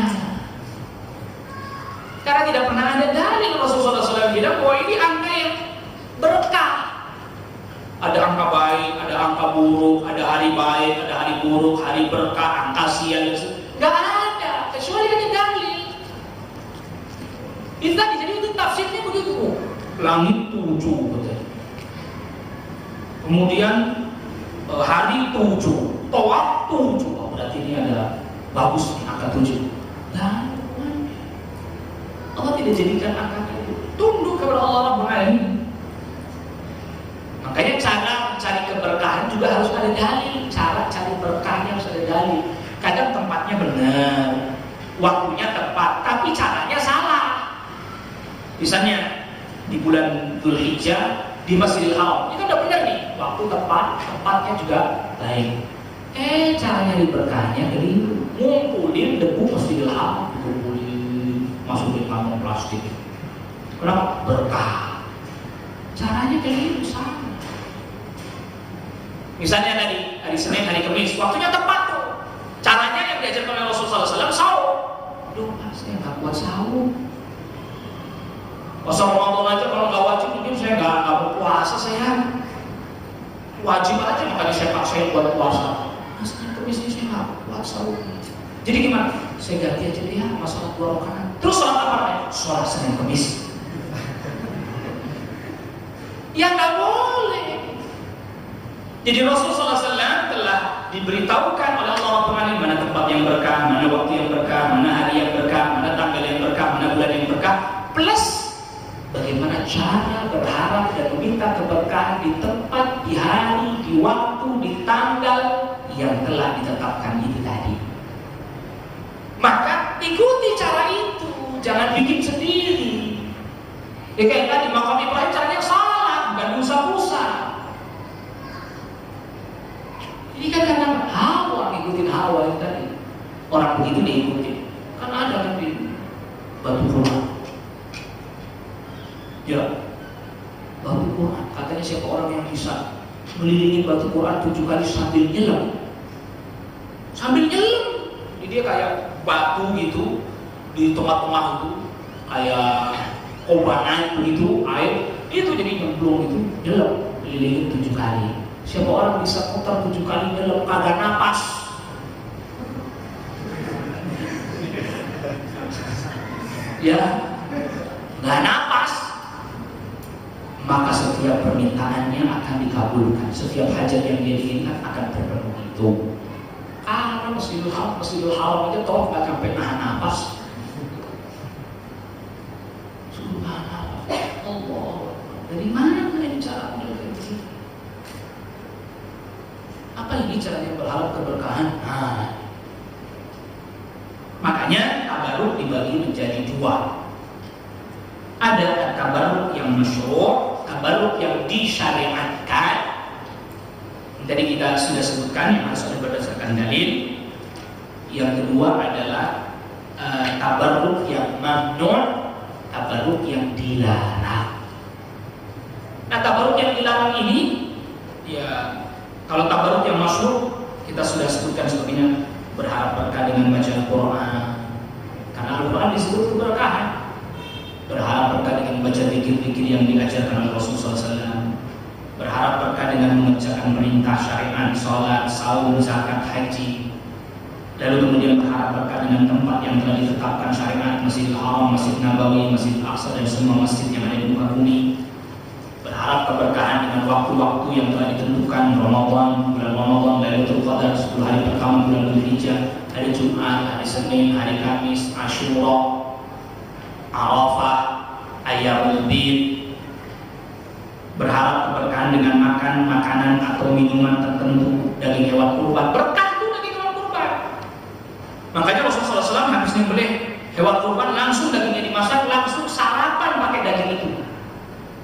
[SPEAKER 2] Karena tidak pernah ada dalil Rasulullah SAW bilang bahwa ini angka yang berkah. Ada angka baik, ada angka buruk, ada hari baik, ada hari buruk, hari berkah, angka sial. Nggak ada, kecuali ada dalil. Itu tadi, jadi itu tafsirnya begitu. Langit 7 betul. Kemudian hari 7, tawaf 7. Oh, berarti ini ada bagus nih angka 7. Nah, Allah tidak jadikan angka itu. Tunduk kepada Allah Rabbul Alamin. Makanya cara mencari keberkahan juga harus ada dalil. Cara cari berkahnya harus ada dalil. Kadang tempatnya benar, waktunya tepat, tapi caranya salah. Misalnya di bulan Dzulhijjah di Masjidil Haram, itu udah benar nih, waktu tepat, tempatnya juga baik. Caranya di berkahnya keliru. Ngumpulin debu Masjidil Haram, ngumpulin, masukin kantong plastik. Kenapa? Berkah. Caranya keliru, sama. Misalnya tadi hari Senin, hari Kamis, waktunya tepat tuh. Caranya yang diajarkan oleh Rasulullah SAW, sahur. Aduh, saya nggak kuat sahur. Masa Ramadan aja kalau nggak wajib mungkin saya nggak mau puasa, saya wajib aja, makanya saya paksain buat puasa. Nah sekarang Kamis ini saya nggak puasa. Jadi gimana? Saya ganti aja deh ya, masalah 2 rakaat. Terus sholat apa namanya? Sholat Senin Kamis. Ya nggak boleh. Jadi Rasulullah SAW telah diberitahukan oleh Allah Rabbul Alamin mana tempat yang berkah, mana waktu yang berkah, mana hari yang berkah, mana tanggal yang berkah, mana bulan yang berkah, plus bagaimana cara berharap dan meminta keberkahan di tempat, di hari, di waktu, di tanggal yang telah ditetapkan itu tadi. Maka ikuti cara itu, jangan bikin sendiri. Ya kayak tadi makam Ibrahim caranya salah, bukan busa-busa. Ini kan karena hawa, ngikutin hawa itu tadi. Orang begitu diikuti. Kan ada kan di batu Quran. Ya, batu Quran. Katanya siapa orang yang bisa melilingin batu Quran 7 kali sambil nyelam. Sambil nyelam. Jadi dia kayak batu gitu di tengah-tengah itu, kayak kobaran begitu, air itu jadi nyemplung itu, nyelam, melilingin 7 kali. Siapa orang bisa putar 7 kali nyelam kagak napas? Ya, nggak napas. Maka setiap permintaannya akan dikabulkan. Setiap hajat yang dia inginkan akan terpenuhi itu. Karena Masjidil Haram aja tawaf nggak sampai nahan napas. Subhanallah, Allah. Dari mana ini cara menjaga diri? Apa ini caranya berharap keberkahan? Nah, makanya tabaruk dibagi menjadi 2. Ada tabaruk yang masyru', tabaruk yang disyariatkan. Tadi kita sudah sebutkan yang harus ada berdasarkan dalil. Yang kedua adalah tabaruk yang mamnu', tabaruk yang dilarang. Nah, tabaruk yang dilarang ini, ya kalau tabaruk yang masyru' kita sudah sebutkan sebagainya, berharap berkah dengan baca Al-Quran. Karena Al-Quran disebut keberkahan. Berharap berkah dengan membaca zikir-zikir yang diajarkan oleh Rasulullah SAW. Berharap berkah dengan mengerjakan perintah syariat, sholat, saum, zakat, haji. Lalu kemudian berharap berkah dengan tempat yang telah ditetapkan syariat, Masjidil Haram, Masjid Nabawi. Nabawi, Masjid Al-Aqsa, dan semua masjid yang ada di muka bumi. Berharap keberkahan dengan waktu-waktu yang telah ditentukan, Ramadan, bulan Ramadan, Lailatul Qadar, 10 hari pertama bulan Dzulhijjah, hari Jumat, hari Senin, hari Kamis, Asyura, Arafah, Ayyamul Bid. Berharap keberkahan dengan makan makanan atau minuman tertentu, daging hewan kurban. Berkah itu daging hewan kurban. Makanya Rasulullah SAW habis nyembelih hewan kurban langsung dagingnya dimasak, langsung sarapan pakai daging itu.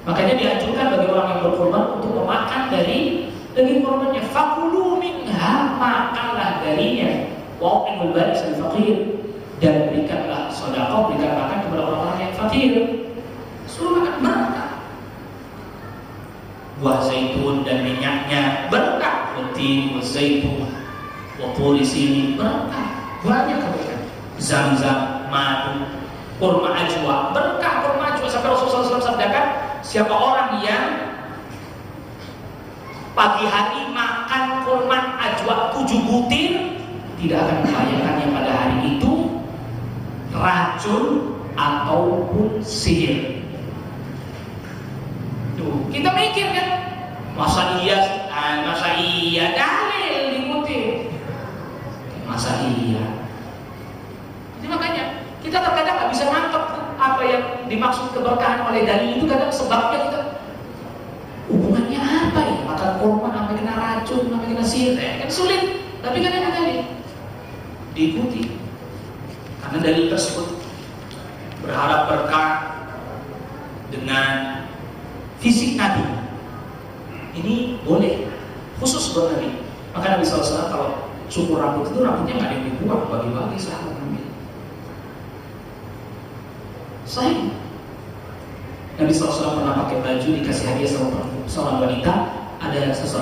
[SPEAKER 2] Makanya dianjurkan bagi orang yang berkorban untuk memakan dari daging korbannya. Fakulu minha, makanlah darinya. Wa'inul baris al-faqir, dan berikanlah sedekah, berikan makan kepada orang-orang yang fakir. Suruh makan berkah. Buah zaitun dan minyaknya berkah. Watin, zaitun, wapuri sini berkah. Banyak kebaikan. Zam-zam, madu, kurma ajwa, berkah kurma ajwa. Sampai Rasulullah SAW sabdakan, siapa orang yang pagi hari makan kurma ajwa 7 butir, tidak akan membahayakannya pada hari itu racun ataupun sihir. Tuh, kita mikir kan, masa iya dalil diikuti, masa iya. Jadi makanya kita terkadang nggak bisa nangkep apa yang dimaksud keberkahan oleh dalil itu. Kadang sebabnya kita hubungannya apa ya, makan korban sampai kena racun, sampai kena sihir, kan sulit. Tapi kan ada dalil diikuti karena dalil tersebut. Berharap berkah dengan fisik Nabi ini boleh, khusus buat Nabi. Maka Nabi SAW kalau cukur rambut itu, rambutnya nggak ada yang dibuang, bagi-bagi sahabat Nabi. Sahih. Nabi SAW pernah pakai baju, dikasih hadiah sama seorang wanita, ada sesuatu